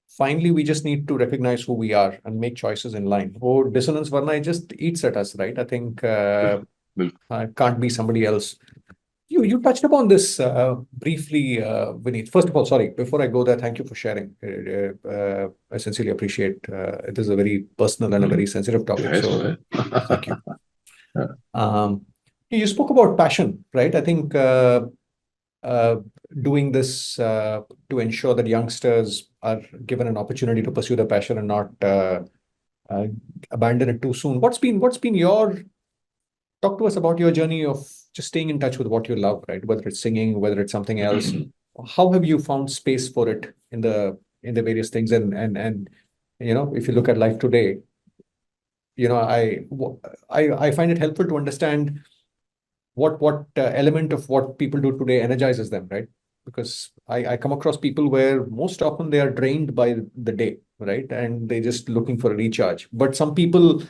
finally we just need to recognize who we are and make choices in line. Or dissonance varna, it just eats at us, right? I think I can't be somebody else. You touched upon this briefly, Vineet. First of all, sorry, before I go there, thank you for sharing. I sincerely appreciate it is a very personal and a very sensitive topic. So thank you. You spoke about passion, right? I think doing this to ensure that youngsters are given an opportunity to pursue their passion and not abandon it too soon. What's been your talk to us about your journey of just staying in touch with what you love, right? Whether it's singing, whether it's something else. How have you found space for it in the various things? And if you look at life today, I find it helpful to understand what element of what people do today energizes them, right? Because I come across people where most often they are drained by the day, right? And they're just looking for a recharge. But some people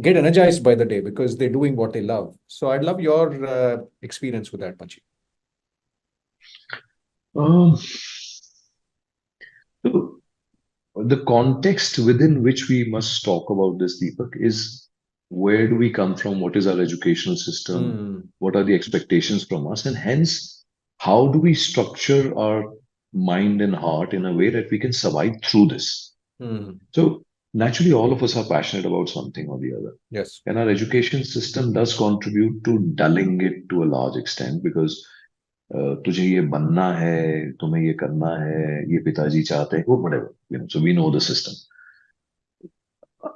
get energized by the day because they're doing what they love. So I'd love your experience with that, Panchhi.
The context within which we must talk about this, Deepak, is where do we come from? What is our educational system? What are the expectations from us? And hence, how do we structure our mind and heart in a way that we can survive through this? So naturally all of us are passionate about something or the other.
Yes.
And our education system does contribute to dulling it to a large extent because तुझे ये बनना है, तुम्हें ये करना है, ये पिताजी चाहते हैं, whatever, so we know the system.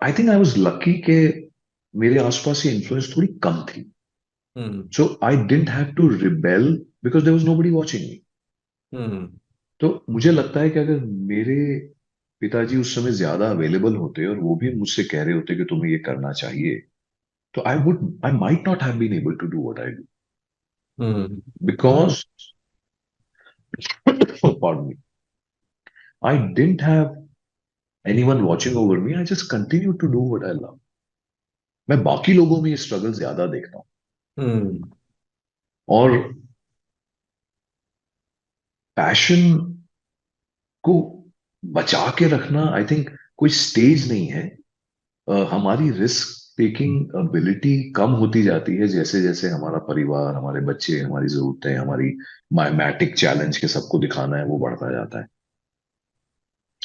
I think I was lucky कि मेरे आसपास ये influence थोड़ी कम थी. So I didn't have to rebel because there was nobody watching me. तो मुझे लगता है कि अगर मेरे पिताजी उस समय ज्यादा अवेलेबल होते और वो भी मुझसे कह रहे होते कि तुम्हें ये करना चाहिए, तो I might not have been able to do what I do because pardon me, I didn't have anyone watching over me. I just continued to do what I love. मैं बाकी लोगों में ये स्ट्रगल ज्यादा देखता हूँ और पैशन को बचा के रखना आई थिंक कोई स्टेज नहीं है. हमारी रिस्क टेकिंग एबिलिटी कम होती जाती है जैसे जैसे हमारा परिवार, हमारे बच्चे, हमारी जरूरतें, हमारी मैथमेटिक चैलेंज के सबको दिखाना है वो बढ़ता जाता है.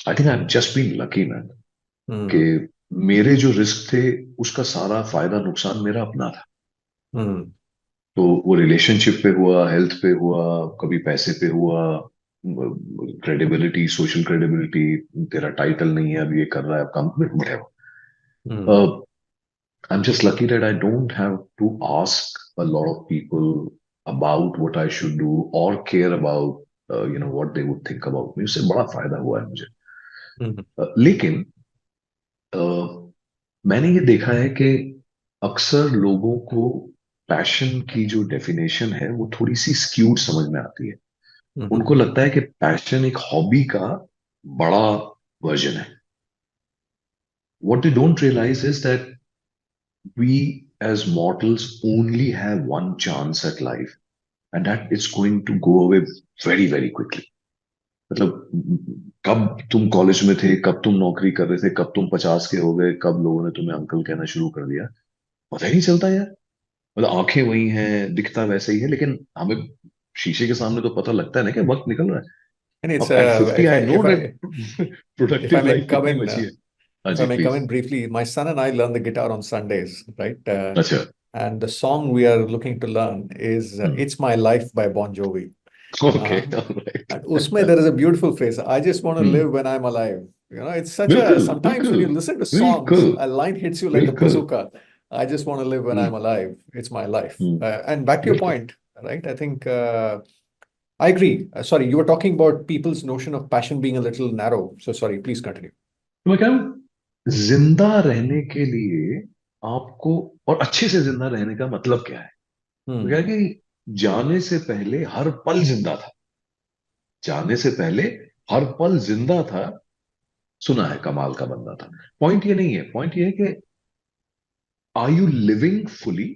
I think I have just been lucky man कि मेरे जो रिस्क थे उसका सारा फायदा नुकसान मेरा अपना था. तो वो रिलेशनशिप पे हुआ, हेल्थ पे हुआ, कभी पैसे पे हुआ, क्रेडिबिलिटी, सोशल क्रेडिबिलिटी, तेरा टाइटल नहीं है अब ये कर रहा है अब काम whatever. I'm just lucky that I don't have to ask a lot of people about what I should do or care about what they would think about me. उससे बड़ा फायदा हुआ है मुझे. लेकिन मैंने ये देखा है कि अक्सर लोगों को पैशन की जो डेफिनेशन है वो थोड़ी सी स्क्यूड समझ में आती है. उनको लगता है कि पैशन एक हॉबी का बड़ा वर्जन है. What they don't realize is that we as mortals only have one chance at life and that it's going to go away very very quickly. मतलब कब तुम कॉलेज में थे, कब तुम नौकरी कर रहे थे, कब तुम 50 के हो गए, कब लोगों ने तुम्हें अंकल कहना शुरू कर दिया, पता ही नहीं चलता यार. मतलब आंखें वही हैं, दिखता वैसे ही है, लेकिन हमें शीशे के सामने तो पता लगता है ना कि वक्त निकल रहा है.
And it's
अब at 50 I know that
if I
productive
may
life
come
कितनी
in,
बची है. हाँ
if I
जी
may come
please.
in briefly, my son and I learn the guitar on Sundays, right?
अच्छा.
And the song we are looking to learn is "It's My Life" by Bon Jovi.
Okay, all right.
And usme there is a beautiful phrase, "I just want to live when I'm alive." It's such a,
बिल्कुल
sometimes when
बिल्कुल
you listen to songs,
बिल्कुल
a line hits you like a
बिल्कुल.
bazooka. I just want to live when I'm alive. It's my life. And back to your
बिल्कुल.
point, right? I think I agree. Sorry, you were talking about people's notion of passion being a little narrow. So sorry, please continue.
तो मैं कह रहा हूँ जिंदा रहने के लिए आपको, और अच्छे से जिंदा रहने का मतलब क्या है? तो क्या है कि जाने से पहले हर पल जिंदा था. जाने से पहले हर पल जिंदा था. सुना है कमाल का बंदा था. पॉइंट ये नहीं है. पॉइंट ये है कि are you living fully,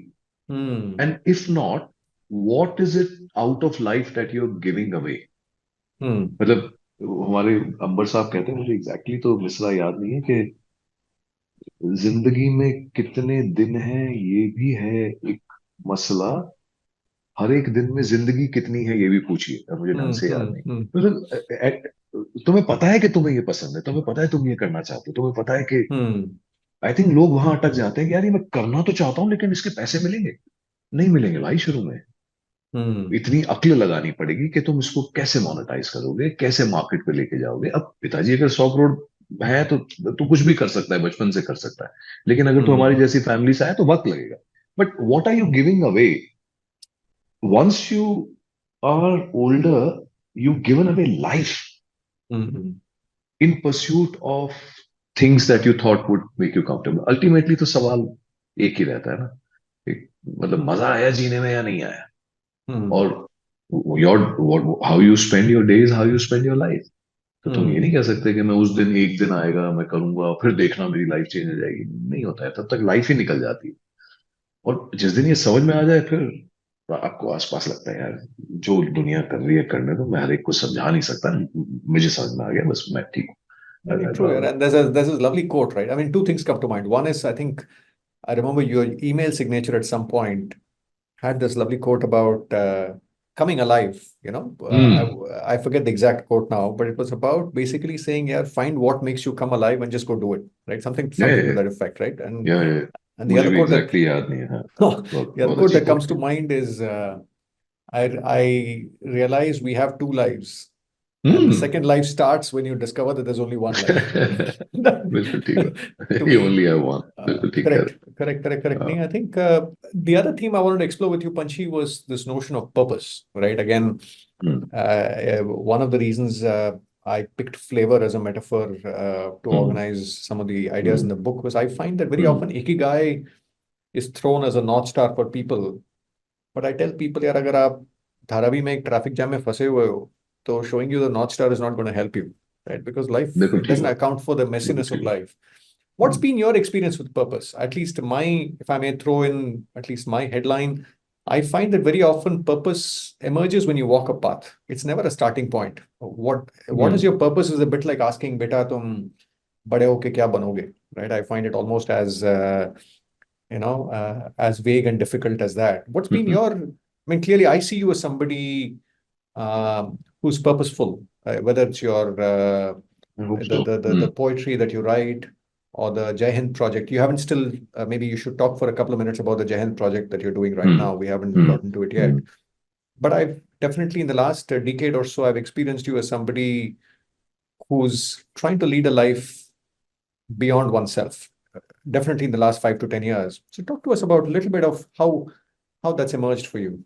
and if not, what is it out of life that you are giving away. मतलब हमारे अंबर साहब कहते हैं, मुझे एग्जैक्टली तो मिसरा याद नहीं है, कि जिंदगी में कितने दिन हैं ये भी है एक मसला, हर एक दिन में जिंदगी कितनी है ये भी पूछिए. अब मुझे ढंग से याद नहीं. मतलब तुम्हें पता है कि तुम्हें ये पसंद है, तुम्हें पता है तुम ये करना चाहते हो, तुम्हें पता है कि आई थिंक लोग वहां अटक जाते हैं कि यार ये मैं करना तो चाहता हूँ लेकिन इसके पैसे मिलेंगे नहीं मिलेंगे भाई. शुरू में इतनी अक्ल लगानी पड़ेगी कि तुम इसको कैसे मोनेटाइज करोगे, कैसे मार्केट पे लेके जाओगे. अब पिताजी अगर 100 करोड़ है तो कुछ भी कर सकता है, बचपन से कर सकता है. लेकिन अगर तो हमारी जैसी फैमिली से आए तो वक्त लगेगा. But what are you giving away? Once you are older, you given away life in pursuit of things that you thought would make you comfortable. Ultimately तो सवाल एक ही रहता है ना, मतलब मजा आया जीने में या नहीं आया. और your how you spend your days, how you spend your life. तो तुम ये नहीं कह सकते कि मैं उस दिन, एक दिन आएगा मैं करूंगा फिर देखना मेरी लाइफ चेंज हो जाएगी. नहीं होता है. तब तक लाइफ ही निकल जाती है. और जिस दिन ये समझ में आ जाए फिर आपको आसपास लगता है यार जो दुनिया कर रही है करने दो, मैं हर एक को समझा नहीं सकता, मुझे समझ में आ गया बस मैं ठीक हूँ.
Very true. And there's a lovely quote, right? I mean, two things come to mind. One is, I think, I remember your email signature at some point had this lovely quote about coming alive, I forget the exact quote now, but it was about basically saying, yeah, find what makes you come alive and just go do it, right? Something
Yeah,
something
yeah,
to
yeah.
that effect, right? And
Yeah, yeah.
and the
मुझे
other
भी
quote that
exactly याद नहीं है, हाँ. बहुत
the other
बहुत
quote
अच्छी
that
coat
comes to
थी.
mind is I realize we have two lives, and the
hmm.
second life starts when you discover that there's only one life.
बिल्कुल ठीक है.
To
You
me,
only have one. बिल्कुल ठीक कह
correct,
रहे.
correct, correct, correct.
हाँ.
Nee, I think the other theme I wanted to explore with you, Panchi, was this notion of purpose, right? Again,
hmm.
one of the reasons I picked flavor as a metaphor to
hmm.
organize some of the ideas in
hmm.
the book was I find that very
hmm.
often ikigai is thrown as a north star for people. But I tell people, यार अगर आप धारावी में एक traffic jam में फंसे हुए हो, तो showing you the north star is not going to help you, right? Because life,
बिल्कुल
it
ठीक
doesn't
बात.
account for the
बिल्कुल
messiness of
ठीक बात.
life. What's
hmm.
been your experience with purpose? At least if I may throw in at least my headline, I find that very often purpose emerges when you walk a path. It's never a starting point. What is
hmm.
your purpose is a bit like asking, beta, तुम बड़े होके क्या बनोगे? Right? I find it almost as vague and difficult as that. What's been
hmm.
I mean, clearly I see you as somebody who's purposeful, whether it's your
I hope
the,
so.
the the the poetry that you write or the Jai Hind project. You haven't still maybe you should talk for a couple of minutes about the Jai Hind project that you're doing right
hmm.
now. We haven't
hmm.
gotten to it yet.
Hmm.
But I've definitely in the last decade or so, I've experienced you as somebody who's trying to lead a life beyond oneself. Definitely in the last 5 to 10 years. So talk to us about a little bit of how that's emerged for you.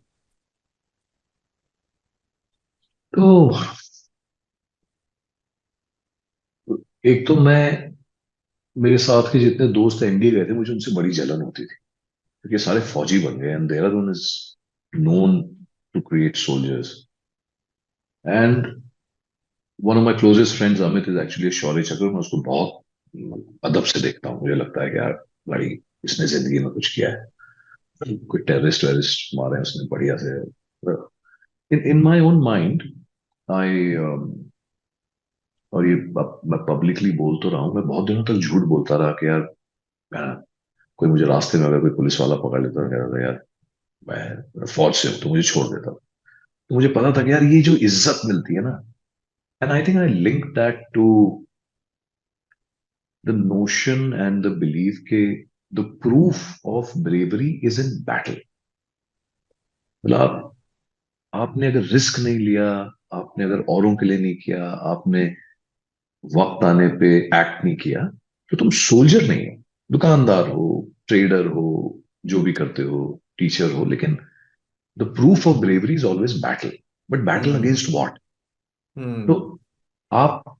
तो एक तो मैं मेरे साथ के जितने दोस्त NDA गए थे मुझे उनसे बड़ी जलन होती थी क्योंकि सारे फौजी बन गए and Dehradun is known to create soldiers and one of my closest friends Amit is actually Shaurya Chakra. मैं उसको बहुत अदब से देखता हूँ. मुझे लगता है कि यार भाई इसने जिंदगी में कुछ किया है. कोई टेररिस्ट वेरिस्ट मारे हैं उसने बढ़िया से. In my own mind I और ये मैं पब्लिकली बोल तो रहा हूँ. मैं बहुत दिनों तक झूठ बोलता रहा कि यार कोई मुझे रास्ते में अगर कोई पुलिस वाला पकड़ लेता है कहता था यार मैं फौज से हूं तो मुझे छोड़ देता. तो मुझे पता था कि यार ये जो इज्जत मिलती है ना, and I think I link that to the notion and the belief के the proof of bravery is in battle. मतलब आपने अगर रिस्क नहीं लिया, आपने अगर औरों के लिए नहीं किया, आपने वक्त आने पे एक्ट नहीं किया, तो तुम सोल्जर नहीं हो. दुकानदार हो, ट्रेडर हो, जो भी करते हो, टीचर हो, लेकिन the proof of bravery is always battle. But battle
Hmm.
Against what? तो
Hmm.
आप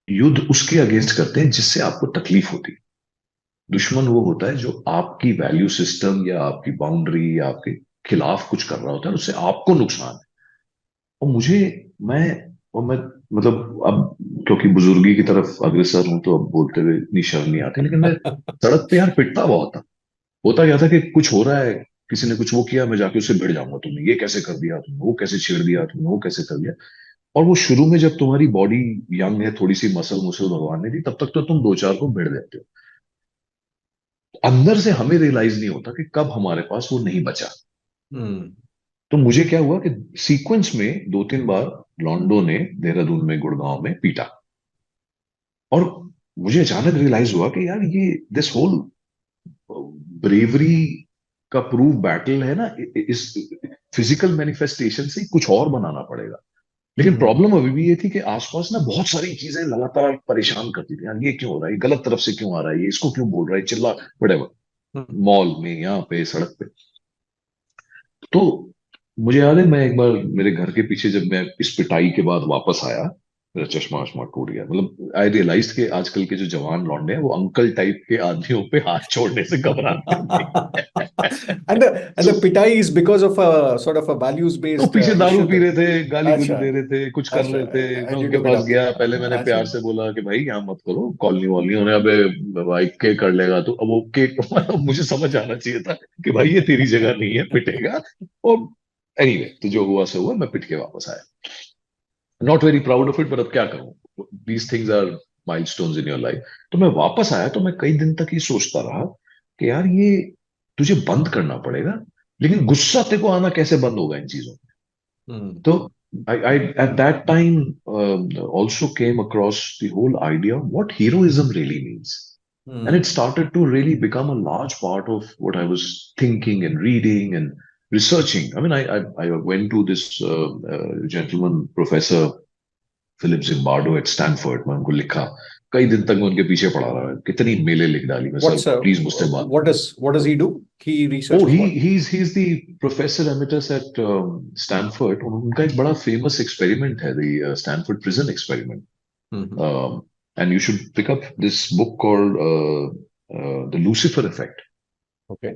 युद्ध उसके अगेंस्ट करते हैं जिससे आपको तकलीफ होती है. दुश्मन वो होता है जो आपकी वैल्यू सिस्टम या आपकी बाउंड्री या आपके खिलाफ कुछ कर रहा होता है, उससे आपको नुकसान है. और मैं मैं मतलब अब क्योंकि बुजुर्गी की तरफ अग्रसर हूं तो अब बोलते हुए इतनी शर्म नहीं आती, लेकिन मैं सड़क पे यार पिटता बहुत था. होता क्या था कि कुछ हो रहा है, किसी ने कुछ वो किया, मैं जाके उससे भिड़ जाऊंगा. तुमने ये कैसे कर दिया, तुमने वो कैसे छेड़ दिया, तुमने वो कैसे कर दिया. और वो शुरू में जब तुम्हारी बॉडी यंग है, थोड़ी सी मसल मुसल भगवान ने दी, तब तक तो तुम दो चार को भिड़ देते हो. अंदर से हमें रियलाइज नहीं होता कि कब हमारे पास वो नहीं बचा.
Hmm.
तो मुझे क्या हुआ कि सीक्वेंस में दो तीन बार लॉन्डो ने देहरादून में, गुड़गांव में पीटा. और मुझे अचानक रियलाइज हुआ कि यार ये दिस होल ब्रेवरी का प्रूफ बैटल है ना, इस फिजिकल मैनिफेस्टेशन से कुछ और बनाना पड़ेगा. लेकिन
Hmm.
प्रॉब्लम अभी भी ये थी कि आसपास ना बहुत सारी चीजें लगातार परेशान करती थी. यार ये क्यों हो रहा है, ये गलत तरफ से क्यों आ रहा है, ये इसको क्यों बोल रहा है, चिल्ला whatever,
Hmm.
मॉल में, यहाँ पे, सड़क पे. तो मुझे याद है मैं एक बार मेरे घर के पीछे जब मैं इस पिटाई के बाद वापस आया, मेरा चश्मा वश्मा टूट गया. मतलब आई रियलाइज के आजकल के जो जवान लौंडे हैं वो अंकल टाइप के आदमियों पे हाथ छोड़ने से घबराते नहीं.
And the pitai is because of a sort of a values
तो
based
पीछे दारू
issue
पी
that
रहे थे, गाली गुली
अच्छा
दे रहे थे, कुछ कर
अच्छा
रहे थे. मैं
and you
उनके
took it
पास
up
गया, पहले मैंने
अच्छा
प्यार से बोला कि भाई यहाँ मत करो, कॉलोनी वॉलोनी होने, अबे भाई के कर लेगा तो. अब वो के मुझे समझ आना चाहिए था कि भाई ये तेरी जगह नहीं है, पिटेगा. और एनीवे तो जो हुआ सो हुआ, मैं पिट के वापस आया. Not very proud of it, but अब क्या करूं, these things are milestones in your life. तो मैं वापस आया तो मैं कई दिन तक ये सोचता रहा कि यार ये तुझे बंद करना पड़ेगा, लेकिन गुस्सा तेरे को आना कैसे बंद होगा इन चीजों में. So I at that time also came across the whole idea of what heroism really means. And it started to really become a large part of what I was thinking and reading and researching. I mean, I went to this gentleman, Professor Philip Zimbardo at Stanford मैं उनको लिखा कई दिन तक मैं उनके पीछे पड़ा रहा कितनी मेलें लिख डाली मैं सर प्लीज मुझसे बात
what does he do? He
oh
researches what?
he's the professor emeritus at Stanford उनका एक बड़ा famous experiment है the Stanford prison experiment and you should pick up this book called the Lucifer effect.
Okay.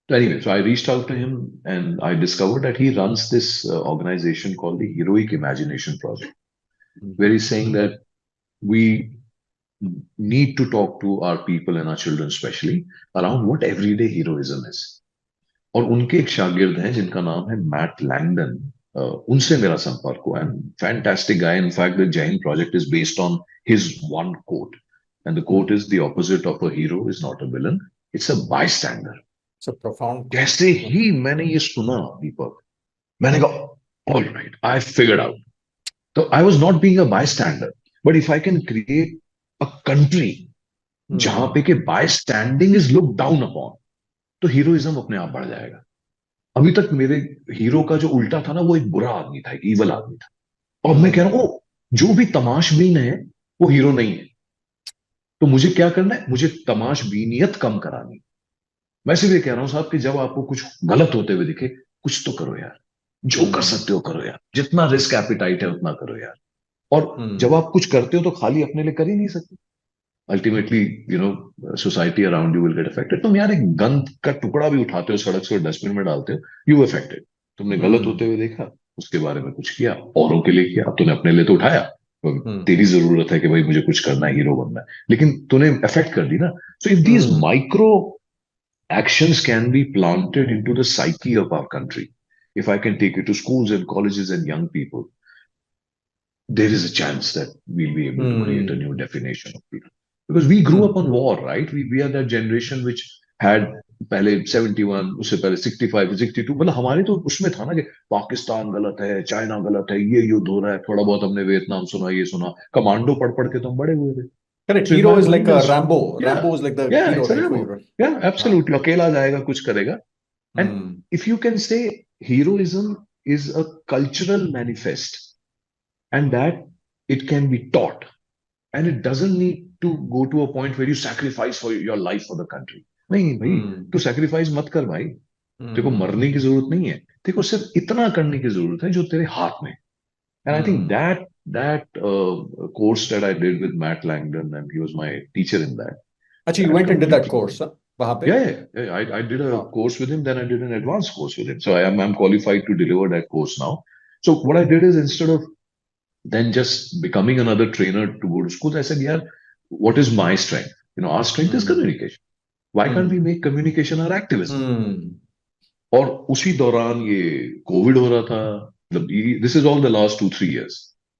So anyway, so I reached out to him and I discovered that he runs this organization called the Heroic Imagination Project, where he's saying that we need to talk to our people and our children especially around what everyday heroism is. और उनके एक शागिर्द हैं जिनका नाम है mat Langdon उनसे मेरा संपर्क हुआ and fantastic guy in fact the Jain project is based on his one quote and the quote is the opposite of a hero is not a villain it's a bystander.
It's a profound.
जैसे ही मैंने ये सुना दीपक मैंने कहा all right I figured out. तो I was not being a bystander but if I can create a country जहां पे के bystanding is look down upon तो हीरोइज्म अपने आप बढ़ जाएगा. अभी तक मेरे हीरो का जो उल्टा था ना वो एक बुरा आदमी था, एक ईवल आदमी था. और मैं कह रहा हूँ जो भी तमाशबीन है वो हीरो नहीं है. तो मुझे क्या करना है, मुझे तमाशबीनियत कम करानी. मैं सिर्फ ये कह रहा हूं साहब कि जब आपको कुछ गलत होते हुए दिखे कुछ तो करो यार, जो कर सकते हो करो यार, जितना रिस्क एपिटाइट है उतना करो यार. और जब आप कुछ करते हो तो खाली अपने लिए कर ही नहीं सकते. Ultimately society around you will get affected. तुम यार एक गंद का टुकड़ा भी उठाते हो सड़क से और डस्टबिन में डालते हो, यू अफेक्टेड. तुमने गलत होते हुए देखा, उसके बारे में कुछ किया, औरों के लिए किया, तूने अपने लिए तो उठाया. तेरी जरूरत है कि भाई मुझे कुछ करना है, हीरो बनना है, लेकिन तूने अफेक्ट कर दी ना. So if these micro actions can be planted into the psyche of our country, if I can take it to schools and colleges and young people, there is a chance that we'll be able to create a new definition of freedom. Because we grew up on war, right? We are that generation which had पहले 71, उससे पहले 65, 62, मतलब हमारे तो उसमें था ना कि पाकिस्तान गलत है, चाइना गलत है, ये युद्ध हो रहा है. थोड़ा बहुत हमने वियतनाम सुना, ये सुना, कमांडो पढ़ पढ़ के तो हम बड़े हुए थे.
Correct.
So
Hero
my
is like
mind
a
is
Rambo.
yeah,
Rambo is like the
yeah,
hero,
it's a
right?
Rambo. Yeah, absolutely. अकेला जाएगा कुछ करेगा. And if you can say heroism is a cultural manifest and that it can be taught and it doesn't need to go to a point where you sacrifice for your life for the country. नहीं भाई, तू sacrifice मत कर भाई. तेरे को मरने की जरूरत नहीं है, तेरे को सिर्फ इतना करने की जरूरत है जो तेरे हाथ में. And I think that course that I did with Matt Langdon, and he was my teacher in that.
Actually, you went and did that course, huh? वहाँ पे?
Yeah. I did a course with him, then I did an advanced course with him. So I'm qualified to deliver that course now. So what I did is instead of then just becoming another trainer to go to schools, I said, yeah, what is my strength? Our strength is communication. Why can't we make communication our activism? और उसी दौरान ये Covid हो रहा था. This is all the last 2-3 years.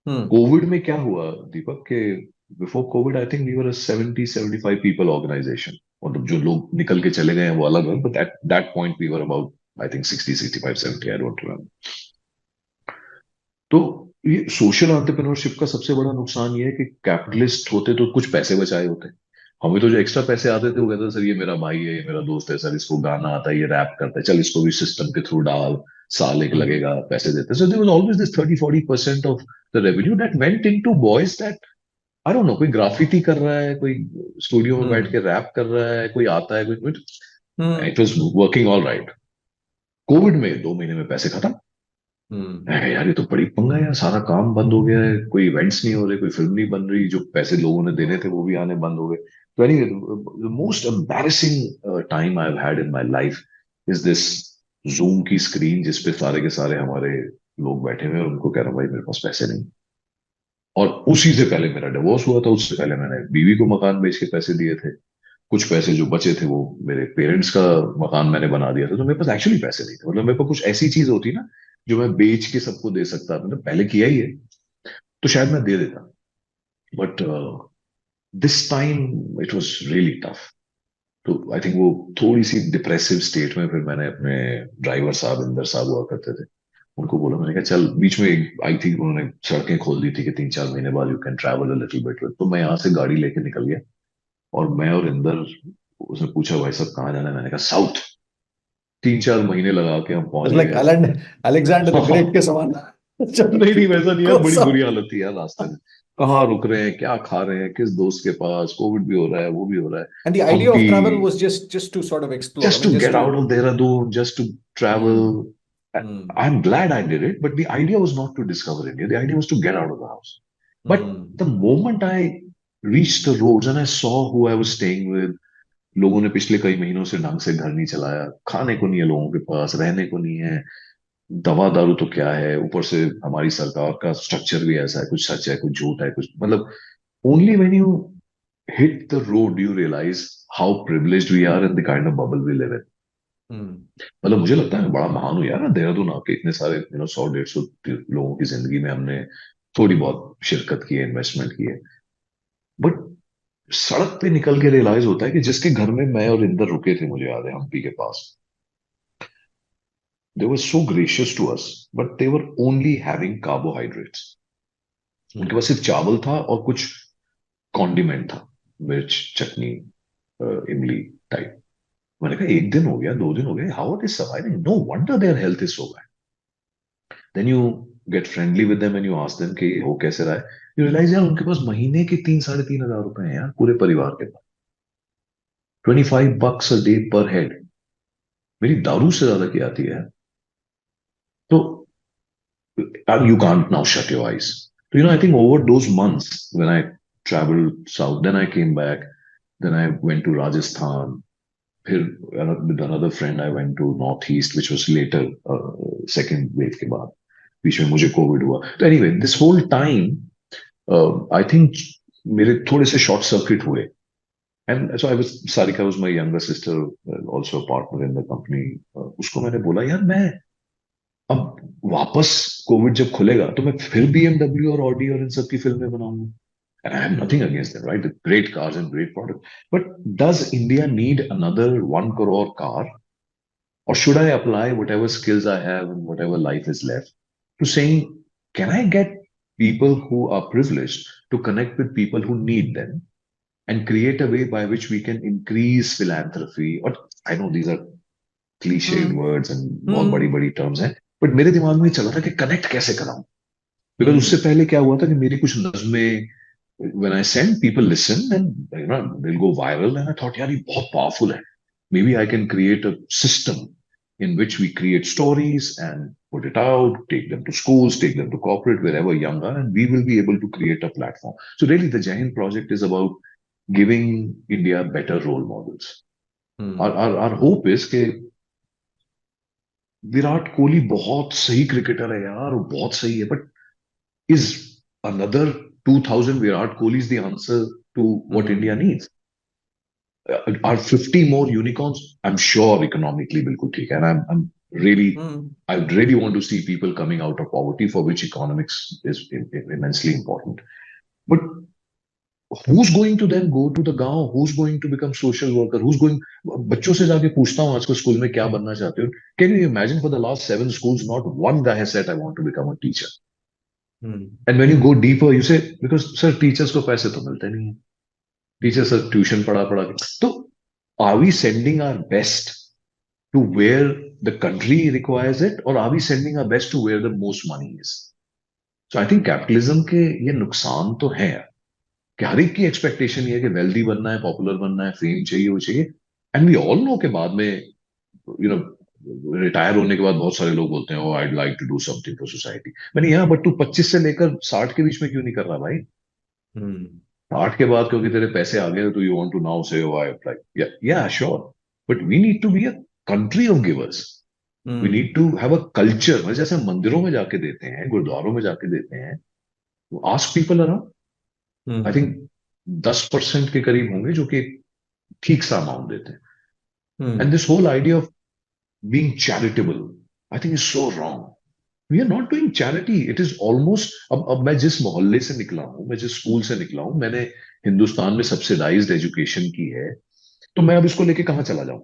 Covid में क्या हुआ दीपक के before Covid I think we were 70-75 people organisation. मतलब जो लोग निकल के चले गए हैं वो अलग है, but at that point we were about I think 60-65-70, I don't remember. तो ये सोशल एंटरप्रेन्योरशिप का सबसे बड़ा नुकसान ये है कि कैपिटलिस्ट होते तो कुछ पैसे बचाए होते. हमें तो जो एक्स्ट्रा पैसे आते थे वो कहते सर ये मेरा भाई है, ये मेरा दोस्त है, सर इसको गाना आता है, ये रैप करता है, चल इसको भी सिस्टम के थ्रू डाल, साल एक लगेगा, पैसे देते. So there was always this 30-40% of the revenue that went into boys that I don't know, कोई ग्राफिटी कर रहा है, कोई स्टूडियो में बैठ के रैप कर रहा है, कोई आता है, कोई it was working all right. Covid में 2 महीने में पैसे खत्म. यार ये तो बड़ी पंगा है यार, सारा काम बंद हो गया है, कोई इवेंट्स नहीं हो रहे, कोई फिल्म नहीं बन रही, जो पैसे लोगों ने देने थे वो भी आने बंद हो गए. तो anyway the most embarrassing time I have had in my life is this zoom की स्क्रीन जिसपे सारे के सारे हमारे लोग बैठे हुए हैं और उनको कह रहा हूँ भाई मेरे पास पैसे नहीं. और उसी से पहले मेरा डिवोर्स हुआ था, उससे पहले मैंने बीवी को मकान बेच के पैसे दिए थे, कुछ पैसे जो बचे थे वो मेरे पेरेंट्स का मकान मैंने बना दिया था. तो मेरे पास एक्चुअली पैसे नहीं थे. मतलब मेरे पास कुछ ऐसी चीज होती ना जो मैं बेच के सबको दे सकता, मतलब पहले किया ही है तो शायद मैं दे देता. But this time it was really tough. तो आई थिंक वो थोड़ी सी डिप्रेसिव स्टेट में फिर मैंने अपने ड्राइवर साहब इंदर साहब हुआ करते थे उनको बोला, मैंने कहा चल, बीच में आई थी, उन्होंने सड़कें खोल दी थी कि 3-4 महीने बाद you can travel a little bit, तो मैं यहाँ से गाड़ी लेके निकल गया, और मैं और इंदर, उसने पूछा भाई साहब कहाँ जाना है, मैंने कहा साउथ। 3-4 महीने लगा के हम पहुंच
लाइक
गए।
अलेक्जेंडर द ग्रेट के समान।
नहीं नहीं, वैसा नहीं यार,
को
बड़ी
सब
बुरी हालत थी यार रास्ते में। कहाँ रुक रहे हैं, क्या खा रहे हैं, किस दोस्त के पास, कोविड भी हो रहा है, वो भी हो रहा है।
and the idea
Hampi,
of travel was just to sort of explore. I
just
mean,
to
just
get out
to
of Dehradun, just to
hmm,
travel.
hmm,
I'm glad I did it, but the idea was not to discover India. The idea was to get out of the house. But
hmm,
the moment I reached the roads and I saw who I was staying with, लोगों ने पिछले कई महीनों से ढंग से घर नहीं चलाया, खाने को नहीं है लोगों के पास, रहने को नहीं है, दवा दारू तो क्या है, ऊपर से हमारी सरकार का स्ट्रक्चर भी ऐसा है, कुछ सच है कुछ झूठ है, कुछ मतलब, only when you hit the road you realize how privileged we are and the kind of bubble we live in.
hmm,
मतलब मुझे लगता है मैं बड़ा महान हूँ यार, देहरादून आके इतने सारे 100-150 लोगों की जिंदगी में हमने थोड़ी बहुत शिरकत की है, इन्वेस्टमेंट की है, बट सड़क पे निकल के रियलाइज होता है कि जिसके घर में मैं और इंदर रुके थे, मुझे याद है हम्पी के पास, they were so gracious to us, but they were only having carbohydrates. उनके
hmm,
पास सिर्फ चावल था और कुछ कॉन्डिमेंट था, मिर्च, चटनी, इमली टाइप। मैंने कहा एक दिन हो गया, 2 दिन हो गए, how are they surviving, no wonder their health is so bad. Then you get friendly with them and you ask them कि हो कैसे रहा है, यू रियलाइज यार उनके पास महीने के 3-3.5 हजार रुपए हैं यार, पूरे परिवार के पास, $25 a day per head, मेरी दारू से ज्यादा की आती है। तो you can't now shut your eyes. So, I think over those months when I traveled south, then I came back, then I went to Rajasthan. फिर with another friend I went to northeast, which was later, second wave के बाद, बीच में मुझे Covid हुआ। तो anyway, this whole time, I think मेरे थोड़े से short circuit हुए, and so I was, Sarika was my younger sister, also a partner in the company. उसको मैंने बोला यार मैं अब वापस कोविड जब खुलेगा तो मैं फिर BMW और ऑडी और इन सब की फिल्में बनाऊंगा, and I have nothing
hmm,
against them, right? The great cars and great products. But does India need another 1 crore car? Or should I apply whatever skills I have and whatever life is left to saying, can I get people who are privileged to connect with people who need them and create a way by which we can increase philanthropy? Or I know these are cliched
hmm,
words and बहुत
hmm,
बड़ी बड़ी terms हैं, but मेरे दिमाग में चल रहा था कि connect कैसे कराऊं? Because उससे
hmm,
पहले क्या हुआ था कि मेरी कुछ नज़में, when I send, people listen and they'll go viral, and I thought यार ये बहुत powerful है, maybe I can create a system in which we create stories and put it out, take them to schools, take them to corporate, wherever young are, and we will be able to create a platform. So really the Jai Hind project is about giving India better role models.
hmm,
Our hope is कि विराट कोहली बहुत सही cricketer है यार, वो बहुत सही है, but is another 2000 Virat Kohlis the answer to what India
hmm,
needs? Are 50 more unicorns? I'm sure economically bilkul theek hai. And I'm really,
hmm,
I really want to see people coming out of poverty, for which economics is immensely important. But who's going to then go to the gaon? Who's going to become social worker? Who's going? बच्चों से जाके पूछता हूँ आजकल school में क्या बनना चाहते हो? Can you imagine, for the last 7 schools, not one guy has said I want to become a teacher.
hmm,
And when you go deeper, you say, because sir teachers को पैसे तो मिलते नहीं है, टीचर सर ट्यूशन पढ़ा पढ़ा के, तो are we sending our best to where the country requires it, or are we sending our best to where the most money is? So I think capitalism के ये नुकसान तो है कि हर एक की एक्सपेक्टेशन ये है कि वेल्दी बनना है, पॉपुलर बनना है, फेम चाहिए, वो चाहिए, एंड वी ऑल नो के बाद में, नो रिटायर होने के बाद बहुत सारे लोग बोलते हैं, oh I like to do something for society. मैंने यहाँ, बट तू 25 से लेकर 60 के बीच में क्यों नहीं कर रहा भाई?
hmm,
60 के बाद क्योंकि तेरे पैसे आ गए तो you want to now say, oh I like, yeah sure, but we need to be a country of givers. We
hmm,
need to have a culture, मतलब जैसे हम मंदिरों में जाके देते हैं, गुरुद्वारों में जाके देते हैं, आस्क पीपल अराउंड, आई
hmm,
थिंक 10% के करीब होंगे जो कि ठीक सा अमाउंट देते हैं। And
hmm,
this whole idea of being charitable, I think is so wrong. We are not doing charity, it is almost, अब मैं जिस मोहल्ले से निकला हूं, मैं जिस स्कूल से निकला हूं, मैंने हिंदुस्तान में सब्सिडाइज्ड एजुकेशन की है, तो मैं अब इसको लेके कहाँ चला जाऊं?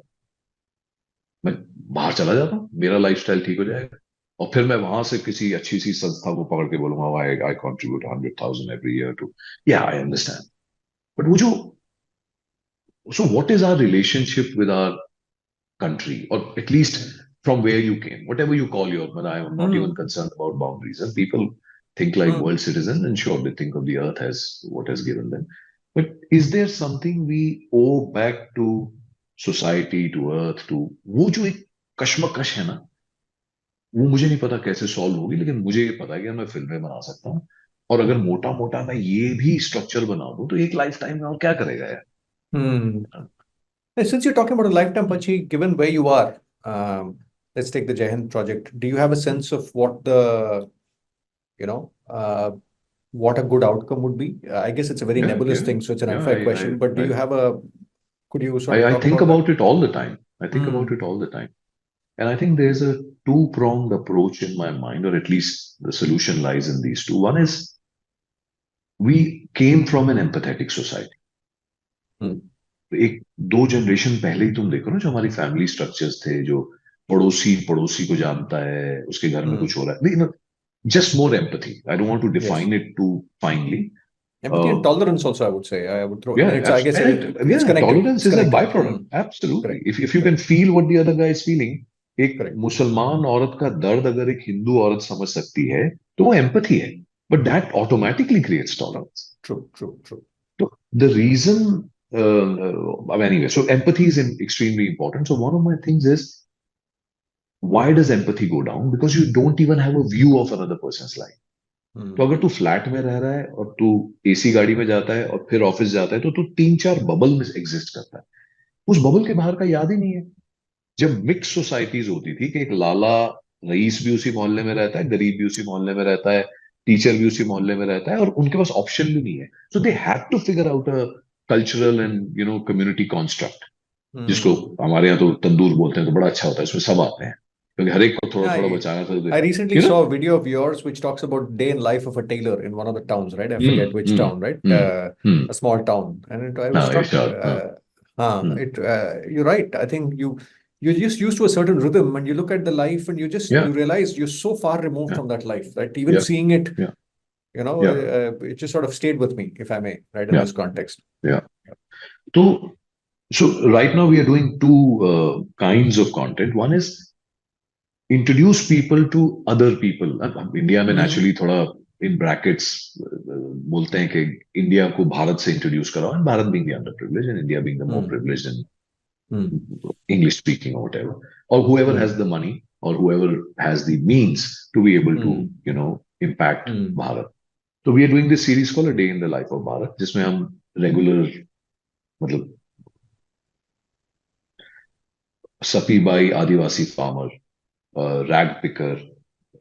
मैं बाहर चला जाता हूँ, मेरा लाइफस्टाइल ठीक हो जाएगा। और फिर मैं वहां से किसी अच्छी सी संस्था को पकड़ के बोलूंगा आई कंट्रीब्यूट 100,000 एवरी ईयर टू, या आई अंडरस्टैंड, बट वो जो, so what is our relationship with our country, or at least from where you came, whatever you call your, but I am not even concerned about boundaries. And people think like world citizens, and sure, they think of the earth as what has given them. But is there something we owe back to society, to earth, to वो जो एक कश्मकश है ना, वो मुझे नहीं पता कैसे सॉल्व होगी, लेकिन मुझे ये पता है कि मैं फिल्में बना सकता हूँ, और अगर मोटा मोटा मैं ये भी स्ट्रक्चर बना दूं तो एक लाइफ टाइम में और क्या करेगा यार.
Hmm. Since you're talking about a lifetime, Panchi, given where you are, let's take the Jai Hind project. Do you have a sense of what you know, what a good outcome would be? I guess it's a very nebulous thing, so it's an unfair question. But do you have could you sort of
I
talk
think
about
about it all the time. I think about it all the time. And I think there's a two-pronged approach in my mind, or at least the solution lies in these two. One is we came from an empathetic society. एक दो generation पहले ही तुम देखो ना, जो हमारी family structures थे, जो पड़ोसी पड़ोसी को जानता है, उसके घर में कुछ हो रहा है, just more empathy. I don't want to define it too finely.
Empathy and tolerance also, I would say. I would throw.
Yeah,
I guess it's connected.
Tolerance
It's
is a
connected.
byproduct. Absolutely. If you can feel what the other guy is feeling, एक मुसलमान औरत का दर्द अगर एक हिंदू औरत समझ सकती है, तो वो empathy है. But that automatically creates tolerance.
True.
So the reason, anyway, so empathy is extremely important. So one of my things is, why does empathy go down? Because you don't even have a view of another person's life. तो अगर तू flat में रह रहा है और तू AC गाड़ी में जाता है और फिर ऑफिस जाता है, तो तू तीन चार बबल में एग्जिस्ट करता है, उस बबल के बाहर का याद ही नहीं है. जब मिक्स सोसाइटीज होती थी कि एक लाला रईस भी उसी मोहल्ले में रहता है, गरीब भी उसी मोहल्ले में रहता है, टीचर भी उसी मोहल्ले में रहता है, और उनके पास ऑप्शन भी नहीं है, so they have to figure out a cultural and community construct, जिसको हमारे यहाँ तो तंदूर बोलते हैं, तो बड़ा अच्छा होता है, इसमें सब आते हैं, क्योंकि हर एक को थोड़ा थोड़ा बचाना था.
I recently saw a video of yours which talks about day in life of a tailor in one of the towns, right? I forget which town, right? A small town, and I was struck. You're right. I think you're just used to a certain rhythm, and you look at the life, and you realize you're so far removed from that life that even seeing it, it just sort of stayed with me, if I may, right, in this context.
So right now we are doing two kinds of content. One is introduce people to other people. India में naturally थोड़ा in brackets बोलते हैं कि India को भारत से introduce कराओ, and Bharat being the underprivileged and India being the more privileged and English speaking or whatever, or whoever has the money or whoever has the means to be able to impact Bharat. So we are doing this series called A Day in the Life of Bharat, जिसमें हम regular मतलब सपीबाई Adivasi farmer, rag picker,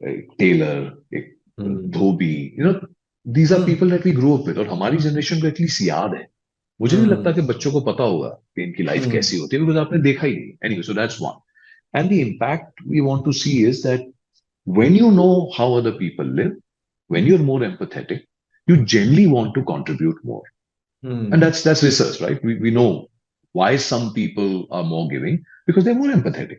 a tailor, a dhobi, these are people that we grew up with, और हमारी generation को at least याद है. मुझे नहीं लगता कि बच्चों को पता होगा कि इनकी लाइफ कैसी होती है, बिकॉज आपने देखा ही नहीं. Anyway, so that's one. And the impact we want to see is that when you know how other people live, when you're more empathetic, you generally want to contribute more. And that's research, right? We know why some people are more giving, because they're more empathetic.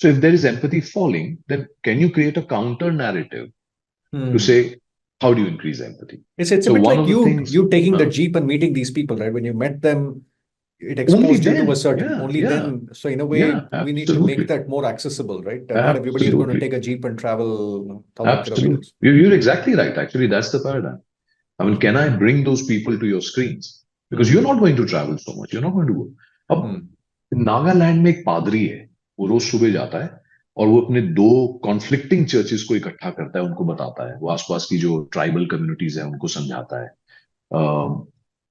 So if there is empathy falling, then can you create a counter narrative to say, how do you increase empathy?
It's a bit like you taking the jeep and meeting these people, right? When you met them, it exposed you to a certain then. So in a way, we need to make that more accessible, right? Not everybody is going to take a jeep and travel 1,000 kilometers.
You're exactly right. Actually, that's the paradigm. I mean, can I bring those people to your screens? Because you're not going to travel so much. You're not going to go. अब नागालैंड में एक पादरी है, वो रोज सुबह जाता है और वो अपने दो कॉन्फ्लिक्टिंग चर्चेस को इकट्ठा करता है, उनको बताता है, वो आसपास की जो ट्राइबल कम्युनिटीज है उनको समझाता है.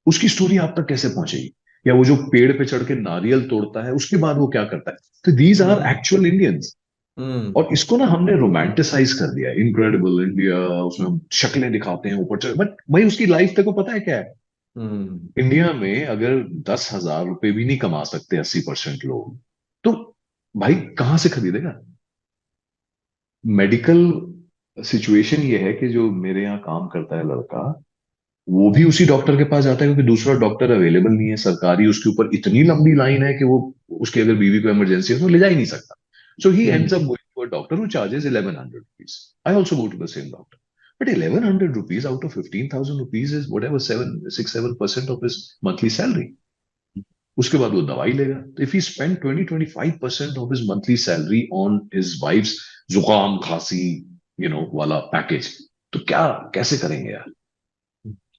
उसकी स्टोरी आप तक कैसे पहुंचेगी? या वो जो पेड़ पे चढ़ के नारियल तोड़ता है, उसके बाद वो क्या करता है? तो दीज आर एक्चुअल इंडियंस. और इसको ना हमने रोमांटिसाइज कर दिया, इनक्रेडिबल इंडिया, उसमें हम शक्लें दिखाते हैं ऊपर चढ़, बट भाई उसकी लाइफ तेको पता है क्या है? इंडिया में अगर 10,000 रुपए भी नहीं कमा सकते 80% लोग, तो भाई कहां से खरीदेगा? मेडिकल सिचुएशन ये है कि जो मेरे यहाँ काम करता है लड़का, वो भी उसी डॉक्टर के पास जाता है क्योंकि दूसरा डॉक्टर अवेलेबल नहीं है सरकारी, उसके ऊपर इतनी लंबी लाइन है कि वो उसकी अगर बीवी को इमरजेंसी है तो ले जा ही नहीं सकता. So he ends up going to a a doctor who charges 1100 rupees. I also go to the same doctor. But 1100 rupees out of 15,000 rupees is whatever 7% of his monthly salary. उसके बाद वो दवाई लेगा. तो if he spent 20-25% of his monthly salary on his wife's जुकाम खांसी वाला package, तो क्या कैसे करेंगे यार?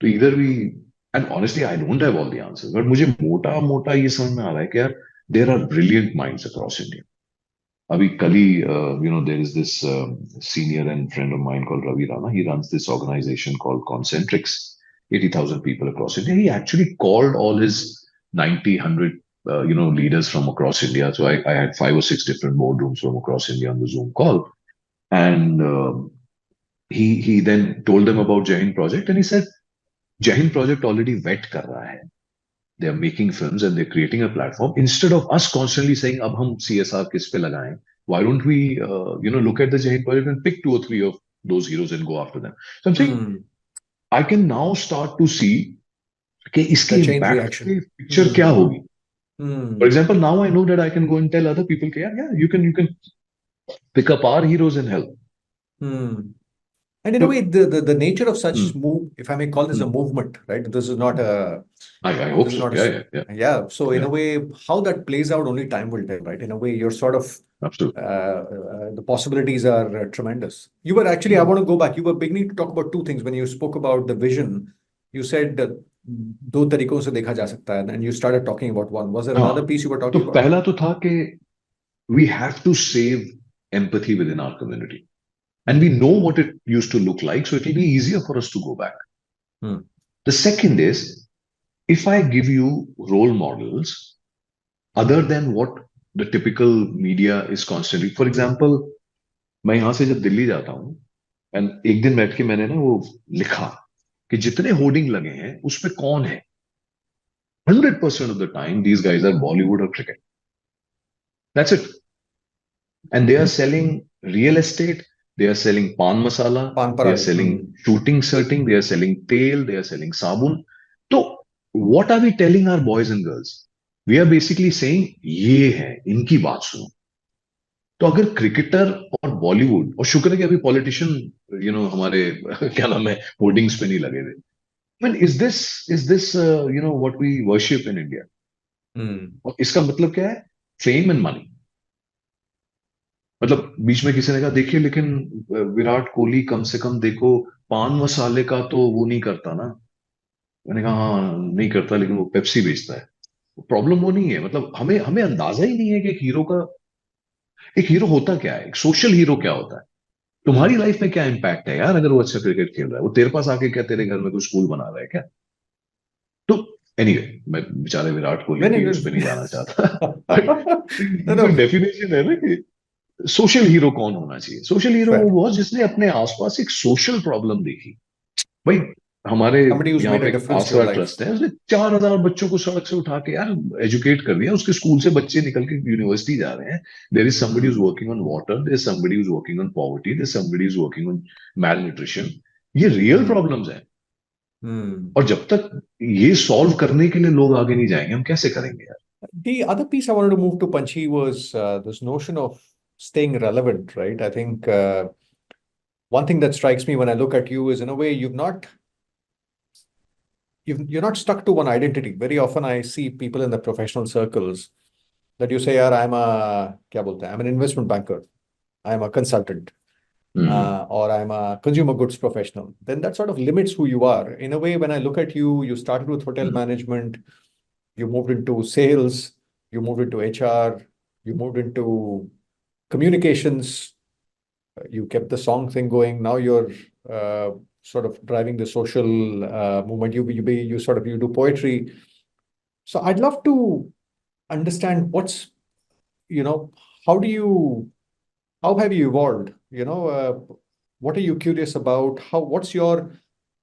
तो either we, and honestly I don't have all the answers, but मुझे मोटा मोटा ये समझ में आ रहा है कि यार there are brilliant minds across India. Abhi kali, there is this senior and friend of mine called Ravi Rana. He runs this organization called Concentrics, 80,000 people across India. He actually called all his 90, 100, leaders from across India. So I had 5 or 6 different boardrooms from across India on the Zoom call. And he then told them about Jai Hind Project. And he said, Jai Hind Project already vet kar raha hai. They are making films and they're creating a platform. Instead of us constantly saying, "Ab hum CSR kis pe lagaएं," why don't we, look at the Jai Hind Project and pick 2 or 3 of those heroes and go after them? So I'm saying, I can now start to see कि इसके
The chain
impact
reaction.
पे picture क्या होगी. For example, now I know that I can go and tell other people, yeah, you can pick up our heroes and help.
And in a way, the nature of such move, if I may call this a
Hmm.
movement, right? This is not a,
I hope
this is
so.
not a,
Yeah.
yeah. So in
Yeah.
a way, how that plays out, only time will tell, right? In a way, you're sort of,
Absolutely.
the possibilities are tremendous. You were actually, I want to go back. You were beginning to talk about 2 things when you spoke about the vision. You said that दो तरीकों से देखा जा सकता है, and you started talking about one. Was there another piece you were
तो
talking about?
पहला तो था कि we have to save empathy within our community. And we know what it used to look like, so it'll be easier for us to go back. The second is, if I give you role models other than what the typical media is constantly, for example, मैं यहां से जब दिल्ली जाता हूं, and एक दिन बैठ के मैंने ना वो लिखा कि जितने होर्डिंग लगे हैं उस पे कौन है. 100% of the time these guys are Bollywood or cricket. That's it. And they are selling real estate, they are selling pan masala,
Pan
they are
parade.
selling shooting setting, they are selling tail, they are selling sabun. So what are we telling our boys and girls? We are basically saying, ये है, इनकी बात सुनो. तो अगर cricketer और बॉलीवुड, और शुक्र है कि अभी पॉलिटिशियन हमारे क्या नाम है होर्डिंग्स पे नहीं लगे थे. I mean, is this what we worship in India? और इसका मतलब क्या है? Fame and money. मतलब बीच में किसी ने कहा देखिए लेकिन विराट कोहली कम से कम देखो पान मसाले का तो वो नहीं करता ना. मैंने कहा हाँ नहीं करता, लेकिन वो पेप्सी बेचता है. प्रॉब्लम वो नहीं है. मतलब हमें हमें अंदाजा ही नहीं है कि एक हीरो होता क्या है, एक सोशल हीरो क्या होता है. तुम्हारी लाइफ में क्या इम्पैक्ट है यार अगर वो अच्छा क्रिकेट खेल रहा है? वो तेरे पास आके क्या तेरे घर में कोई स्कूल बना रहा है क्या? तो एनीवे, मैं बेचारे विराट कोहली के उस पर नहीं जाना चाहता.
No.
डेफिनेशन है ना कि सोशल हीरो कौन होना चाहिए. सोशल हीरो वो जिसने अपने आसपास एक सोशल प्रॉब्लम देखी. भाई हमारे
Somebody who's
यहाँ
made
पे
a
एक
difference to
आसरा
your life.
ट्रस्ट है, उसने 4,000 बच्चों को सड़क से उठा के यार एजुकेट कर दिया. उसके स्कूल से बच्चे निकल के यूनिवर्सिटी जा रहे हैं. There is somebody who is working on water, there is somebody who is working on poverty, there is somebody who is working on malnutrition. ये रियल प्रॉब्लम्स हैं. और जब तक ये सॉल्व करने के लिए लोग आगे नहीं जाएंगे, हम कैसे करेंगे यार?
The other piece I wanted to move to, Panchi, was this notion of staying relevant, right? I think one thing that strikes me when I look at you is, in a way, you're not stuck to one identity. Very often I see people in the professional circles that you say, "Yaar, I'm an investment banker, I'm a consultant, or I'm a consumer goods professional." Then that sort of limits who you are. In a way, when I look at you, you started with hotel management, you moved into sales, you moved into HR, you moved into communications, you kept the song thing going. Now you're sort of driving the social movement. You do poetry. So I'd love to understand how have you evolved? What are you curious about?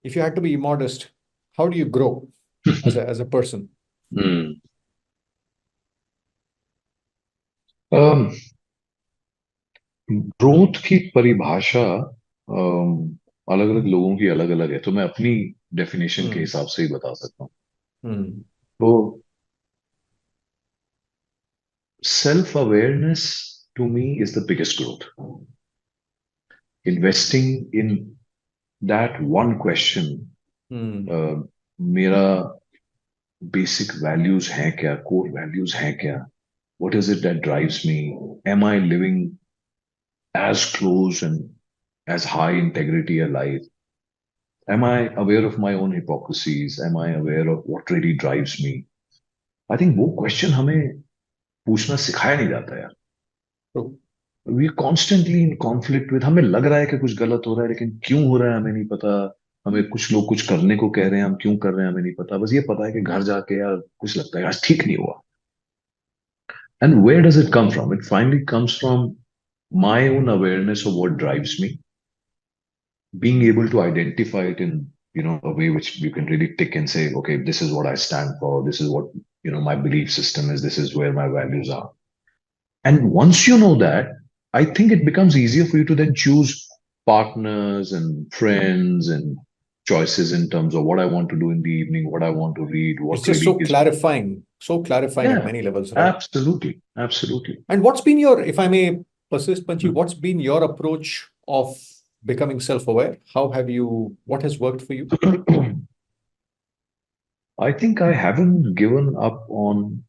If you had to be immodest, how do you grow as a person?
Growth की परिभाषा अलग अलग लोगों की अलग अलग है, तो मैं अपनी डेफिनेशन के हिसाब से ही बता सकता हूँ. तो self awareness to me is the biggest growth. Investing in that one question, मेरा basic values हैं क्या, core values हैं क्या? What is it that drives me? Am I living as close and as high integrity a life? Am I aware of my own hypocrisies? Am I aware of what really drives me? I think वो question हमें पूछना सिखाया नहीं जाता यार. We are constantly in conflict with, हमें लग रहा है कि कुछ गलत हो रहा है, लेकिन क्यों हो रहा है हमें नहीं पता. हमें कुछ लोग कुछ करने को कह रहे हैं, हम क्यों कर रहे हैं हमें नहीं पता. बस ये पता है कि घर जाके यार कुछ लगता है आज ठीक नहीं हुआ. And where does it come from? It finally comes from my own awareness of what drives me, being able to identify it in a way which you can really tick and say, okay, this is what I stand for, this is what my belief system is, this is where my values are. And once you know that, I think it becomes easier for you to then choose partners and friends and choices in terms of what I want to do in the evening, what I want to read, what
It's just
really
so clarifying at many levels, right?
Absolutely, absolutely.
And what's been your, if I may persist, Panchi, what's been your approach of becoming self-aware? What has worked for you?
I think I haven't given up on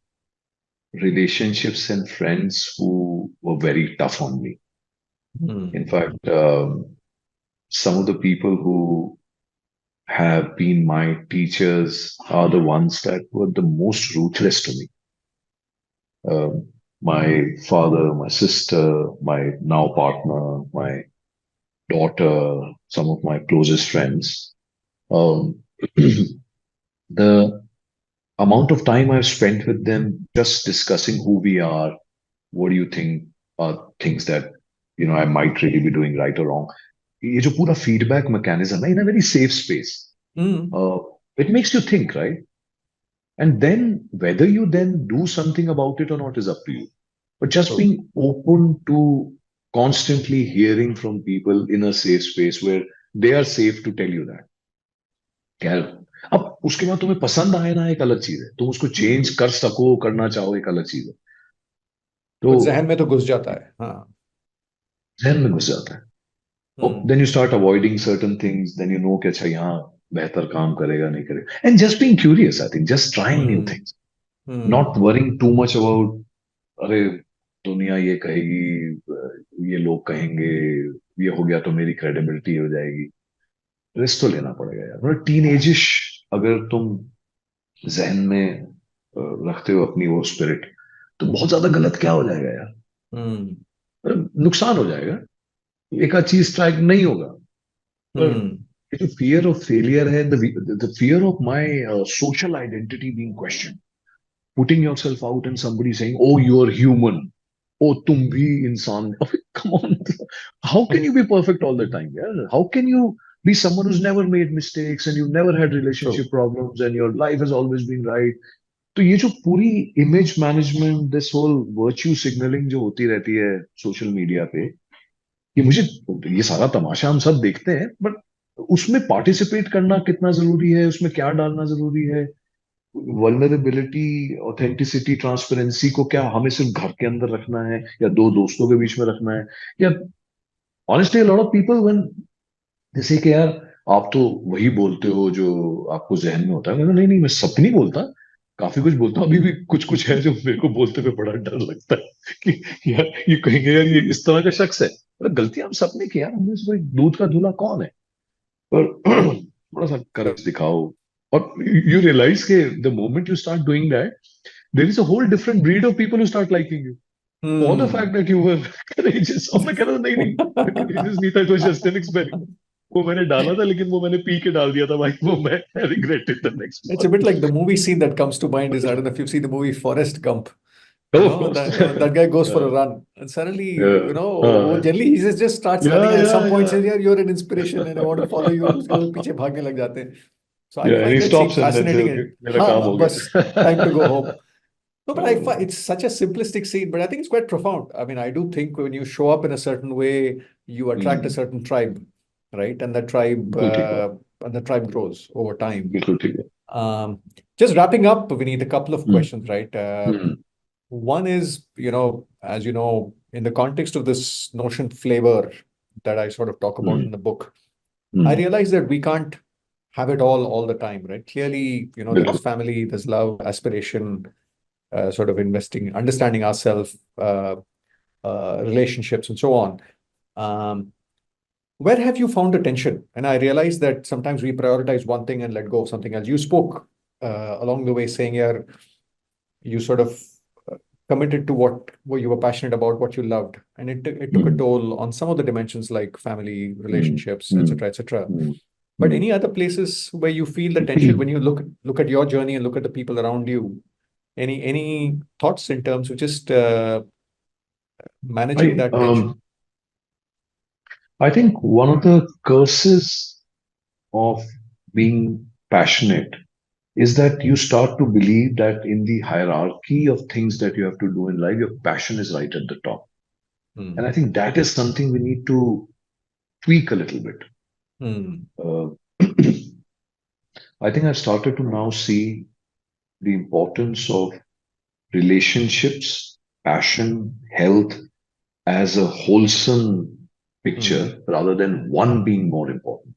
relationships and friends who were very tough on me. In fact, some of the people who have been my teachers are the ones that were the most ruthless to me. My father, my sister, my now partner, my daughter, some of my closest friends. The amount of time I've spent with them just discussing who we are, what do you think are things that I might really be doing right or wrong. ये जो पूरा feedback mechanism है, in a very safe space. It makes you think, right? And then whether you then do something about it or not is up to you. But just being open to constantly hearing from people in a safe space where they are safe to tell you that. खैर, अब उसके बाद तुम्हें पसंद आए ना एक अलग चीज है, तुम उसको चेंज कर सको, करना चाहो एक अलग चीज है.
तो जहन में तो घुस जाता है. हाँ,
जहन में घुस जाता है. Then you start avoiding certain things. Then you know कि अच्छा यहाँ बेहतर काम करेगा नहीं करेगा. And just being curious, I think, just trying new things, not worrying too much about अरे दुनिया ये कहेगी, ये लोग कहेंगे, ये हो गया तो मेरी क्रेडिबिलिटी हो जाएगी. रिस्क तो लेना पड़ेगा यार. मतलब टीनेजिश अगर तुम जहन में रखते हो अपनी वो स्पिरिट, तो बहुत ज्यादा गलत क्या हो जाएगा यार. नुकसान हो जाएगा. एक आध चीज ट्राई नहीं होगा. पर जो फियर ऑफ फेलियर है, the fear of my social identity being question, putting yourself out and somebody saying, oh, you're human, oh, tum bhi insan. Come on, how can you be perfect all the time? Yeah? How can you be someone who's never made mistakes and you've never had relationship problems and your life has always been right? तो ये जो पूरी image management, this whole virtue signalling जो होती रहती है social media पे, ये मुझे, ये सारा तमाशा हम सब देखते हैं, बट उसमें पार्टिसिपेट करना कितना जरूरी है, उसमें क्या डालना जरूरी है, वल्नरेबिलिटी, ऑथेंटिसिटी, ट्रांसपेरेंसी को क्या हमें सिर्फ घर के अंदर रखना है या दो दोस्तों के बीच में रखना है, या honestly lot of people when जैसे कि यार आप तो वही बोलते हो जो आपको जहन में होता है. नहीं नहीं, मैं सब नहीं बोलता, काफी कुछ बोलता हूँ. अभी भी कुछ कुछ है जो मेरे को बोलते हुए बड़ा डर लगता है कि यार ये कहेंगे यार ये इस तरह का शख्स है. गलतियां हम सब ने की यार, हमें से कोई दूध का धुला कौन है. पर थोड़ा सा करज दिखाओ, और you realize के the moment you start doing that, there is a whole different breed of people who start liking you. For the fact that you were courageous. और मैं कह रहा था नहीं मैं courageous नहीं था, it was just an experiment. वो मैंने डाला था, लेकिन वो मैंने पी के डाल दिया था भाई, वो मैं regretted the next
It's a bit like the movie scene that comes to mind is, I don't know if you've seen the movie Forrest Gump. That guy goes for a run and suddenly, generally he just starts running and at some point says, yeah, you're an inspiration and I want to follow you. उसके बाद पीछे भागने लग जाते हैं. So I find that scene fascinating. बस time to go home. No, but I find it's such a simplistic scene, but I think it's quite profound. I mean, I do think when you show up in a certain way, you attract a certain tribe, right? And the tribe grows over time. Just wrapping up, Vineet, a couple of questions, right? One is, as you know, in the context of this notion flavor that I sort of talk about in the book, I realize that we can't have it all the time, right? Clearly, there is family, there's love, aspiration, sort of investing, understanding ourselves, relationships, and so on. Where have you found the tension? And I realize that sometimes we prioritize one thing and let go of something else. You spoke along the way saying you sort of committed to what you were passionate about, what you loved, and it took a toll on some of the dimensions like family, relationships, etc., etc. But any other places where you feel the tension when you look at your journey and look at the people around you? Any thoughts in terms of just managing that tension?
I think one of the curses of being passionate is that you start to believe that in the hierarchy of things that you have to do in life, your passion is right at the top. And I think that is something we need to tweak a little bit. Uh, I think I've started to now see the importance of relationships, passion, health as a wholesome picture rather than one being more important.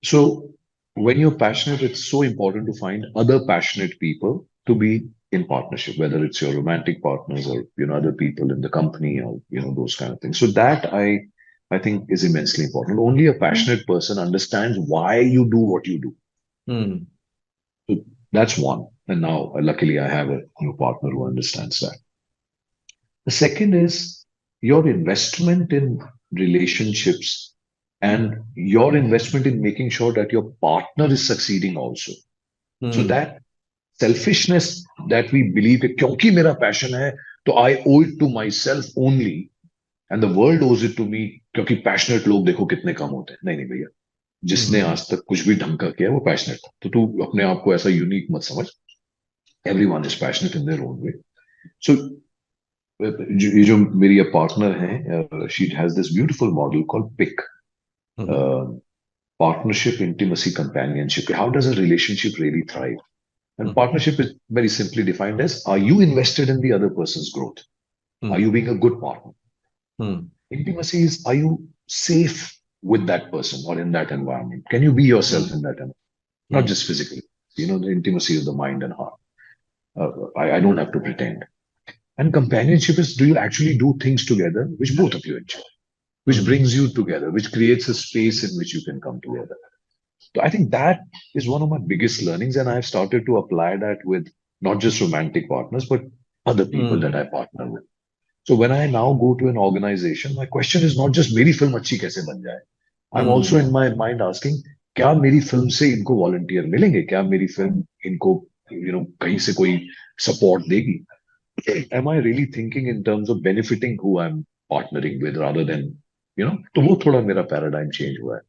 So when you're passionate, it's so important to find other passionate people to be in partnership, whether it's your romantic partners or other people in the company or those kind of things. So that I think is immensely important. Only a passionate person understands why you do what you do. So that's one. And now, luckily, I have a new partner who understands that. The second is your investment in relationships and your investment in making sure that your partner is succeeding also. So that selfishness that we believe that क्योंकि मेरा passion है, तो I owe it to myself only, and the world owes it to me क्योंकि passionate लोग देखो कितने कम होते हैं. नहीं भैया, जिसने आज तक कुछ भी ढंग का किया वो passionate था. तो तू अपने आप को ऐसा unique मत समझ. Everyone is passionate in their own way. So ये जो मेरी पार्टनर है, she has this beautiful model called PIC, partnership, intimacy, companionship. How does a relationship really thrive? And partnership is very simply defined as: are you invested in the other person's growth? Are you being a good partner? Intimacy is: are you safe with that person or in that environment? Can you be yourself in that environment? Not just physically. The intimacy of the mind and heart. I don't have to pretend. And companionship is: do you actually do things together which both of you enjoy, which brings you together, which creates a space in which you can come together. So I think that is one of my biggest learnings, and I've started to apply that with not just romantic partners, but other people that I partner with. So when I now go to an organization, my question is not just मेरी film अच्छी कैसे बन जाए. I'm also in my mind asking, क्या मेरी film से इनको volunteer मिलेंगे? क्या मेरी film इनको कहीं से कोई support देगी? Am I really thinking in terms of benefiting who I'm partnering with rather than तो वो थोड़ा मेरा paradigm change हुआ है.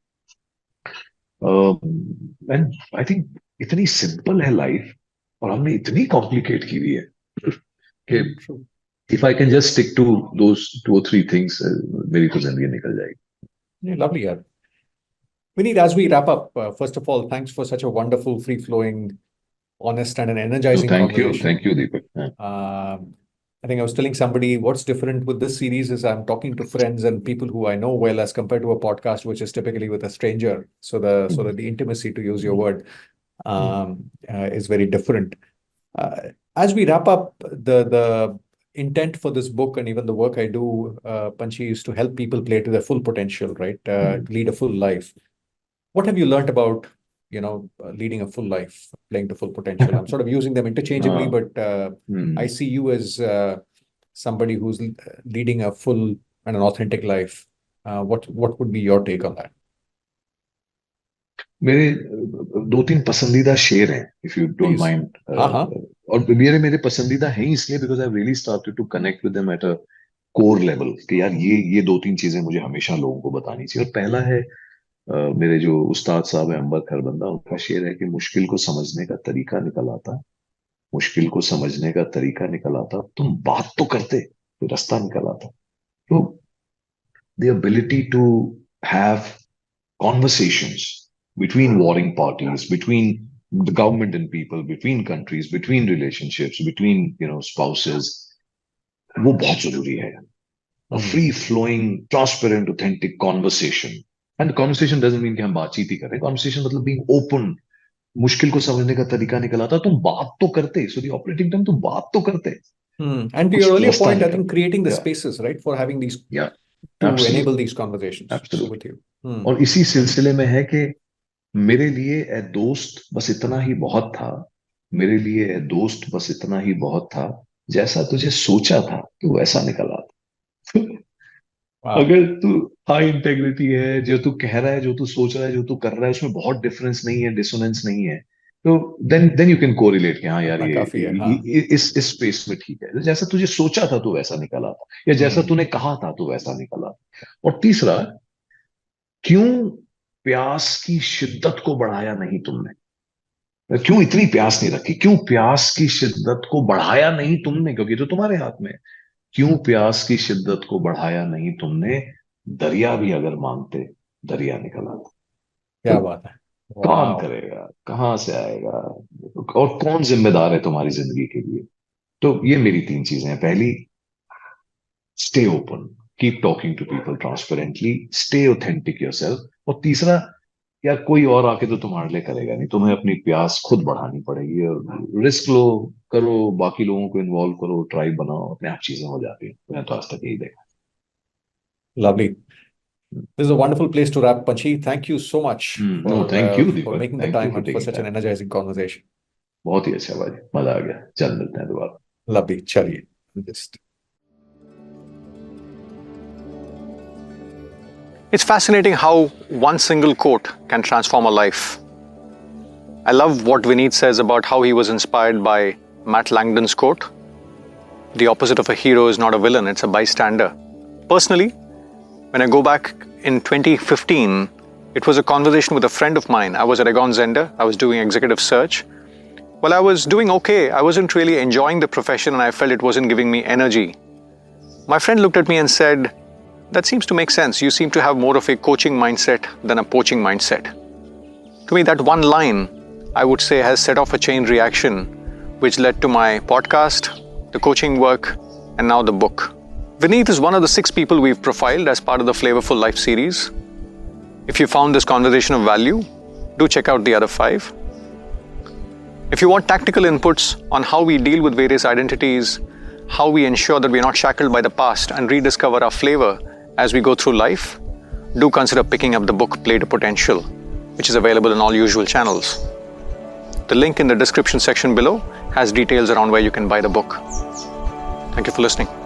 And I think इतनी simple है life और हमने इतनी complicate की हुई है कि if I can just stick to those 2 or 3 things, मेरी तो जिंदगी निकल जाएगी.
Yeah, lovely, yeah. Vineet, as we wrap up, first of all, thanks for such a wonderful, free-flowing, honest, and an energizing conversation.
Thank you, Deepak.
I think I was telling somebody what's different with this series is I'm talking to friends and people who I know well as compared to a podcast, which is typically with a stranger. So the intimacy, to use your word, is very different. As we wrap up, the intent for this book and even the work I do, Panchhi, is to help people play to their full potential, right? Lead a full life. What have you learned about leading a full life, playing to full potential? I'm sort of using them interchangeably, but I see you as somebody who's leading a full and an authentic life. What would be your take on that?
मेरे 2-3 पसंदीदा शेर हैं, if you don't mind. और मेरे पसंदीदा हैं इसलिए because I've really started to connect with them at a core level कि यार ये 2-3 चीजें मुझे हमेशा लोगों को बतानी चाहिए. और पहला है मेरे जो उस्ताद साहब है अंबर खरबंदा, उनका शेर है कि मुश्किल को समझने का तरीका निकल आता, मुश्किल को समझने का तरीका निकल आता, तुम बात तो करते तो रास्ता निकल आता. तो the ability to have conversations between warring parties, between the government and people, between countries, between relationships, between spouses, वो बहुत जरूरी है. A free flowing, transparent, authentic conversation. And conversation doesn't mean कि हम बातचीत ही कर रहे हैं. Conversation मतलब being open. मुश्किल को समझने का तरीका निकल आता. तुम बात तो करते. So the operating term, तुम बात तो करते.
And to
कुछ
your earlier
रास्ता
point, I
निकल.
think creating the
Yeah.
spaces, right, for having these,
Yeah.
to
Absolutely.
enable these conversations. So
Absolutely.
with you.
और इसी सिलसिले में है कि मेरे लिए ए दोस्त बस इतना ही बहुत था. मेरे लिए ए दोस्त बस इतना ही बहुत था. जैसा तुझे सोचा था कि वैसा निकल आता.
Wow.
अगर तू हाई इंटेग्रिटी है, जो तू कह रहा है, जो तू सोच रहा है, जो तू कर रहा है, उसमें बहुत डिफरेंस नहीं है, डिसोनेंस नहीं है, तो देन यू कैन कोरिलेट कि हाँ यार
काफी है, हाँ.
ये इस स्पेस में ठीक है. जैसा तुझे सोचा था तू वैसा निकला था, या जैसा तूने कहा था तू वैसा निकला. और तीसरा, क्यों प्यास की शिद्दत को बढ़ाया नहीं तुमने? क्यों इतनी प्यास नहीं रखी? क्यों प्यास की शिद्दत को बढ़ाया नहीं तुमने? क्योंकि तो तुम्हारे हाथ में. क्यों प्यास की शिद्दत को बढ़ाया नहीं तुमने? दरिया भी अगर मांगते, दरिया निकल आता.
क्या बात है.
कौन
Wow.
करेगा? कहां से आएगा? और कौन जिम्मेदार है तुम्हारी जिंदगी के लिए? तो ये मेरी 3 चीजें हैं. पहली, stay open, keep talking to people transparently, stay authentic yourself. और तीसरा, यार कोई और आके तो तुम्हारे लिए करेगा नहीं, तुम्हें अपनी प्यास खुद बढ़ानी पड़ेगी. और रिस्क लो, करो, बाकी लोगों को इन्वॉल्व करो, ट्राइब बनाओ, अपने आप चीजें हो जाती हैं. मैं तो आज तक यही देखा.
Lovely. This is a wonderful place to wrap, Panchhi. Thank you so much
No, thank you,
for
Deepak.
making the
Thank you
time
for
and for
taking
such an
time.
energizing conversation.
बहुत ही अच्छा भाई, मजा आ गया. चल मिलते हैं दोबारा.
Lovely. Chaliye. Just.
It's fascinating how one single quote can transform a life. I love what Vineet says about how he was inspired by Matt Langdon's quote, "The opposite of a hero is not a villain, it's a bystander." Personally, when I go back in 2015, it was a conversation with a friend of mine. I was at Egon Zender, I was doing executive search. Well, I was doing okay. I wasn't really enjoying the profession and I felt it wasn't giving me energy. My friend looked at me and said, "That seems to make sense. You seem to have more of a coaching mindset than a poaching mindset." To me, that one line, I would say, has set off a chain reaction, which led to my podcast, the coaching work, and now the book. Vineet is one of the 6 people we've profiled as part of the FLAVOUR-ful Life series. If you found this conversation of value, do check out the other 5. If you want tactical inputs on how we deal with various identities, how we ensure that we're not shackled by the past and rediscover our flavor as we go through life, do consider picking up the book Play to Potential, which is available in all usual channels. The link in the description section below has details around where you can buy the book. Thank you for listening.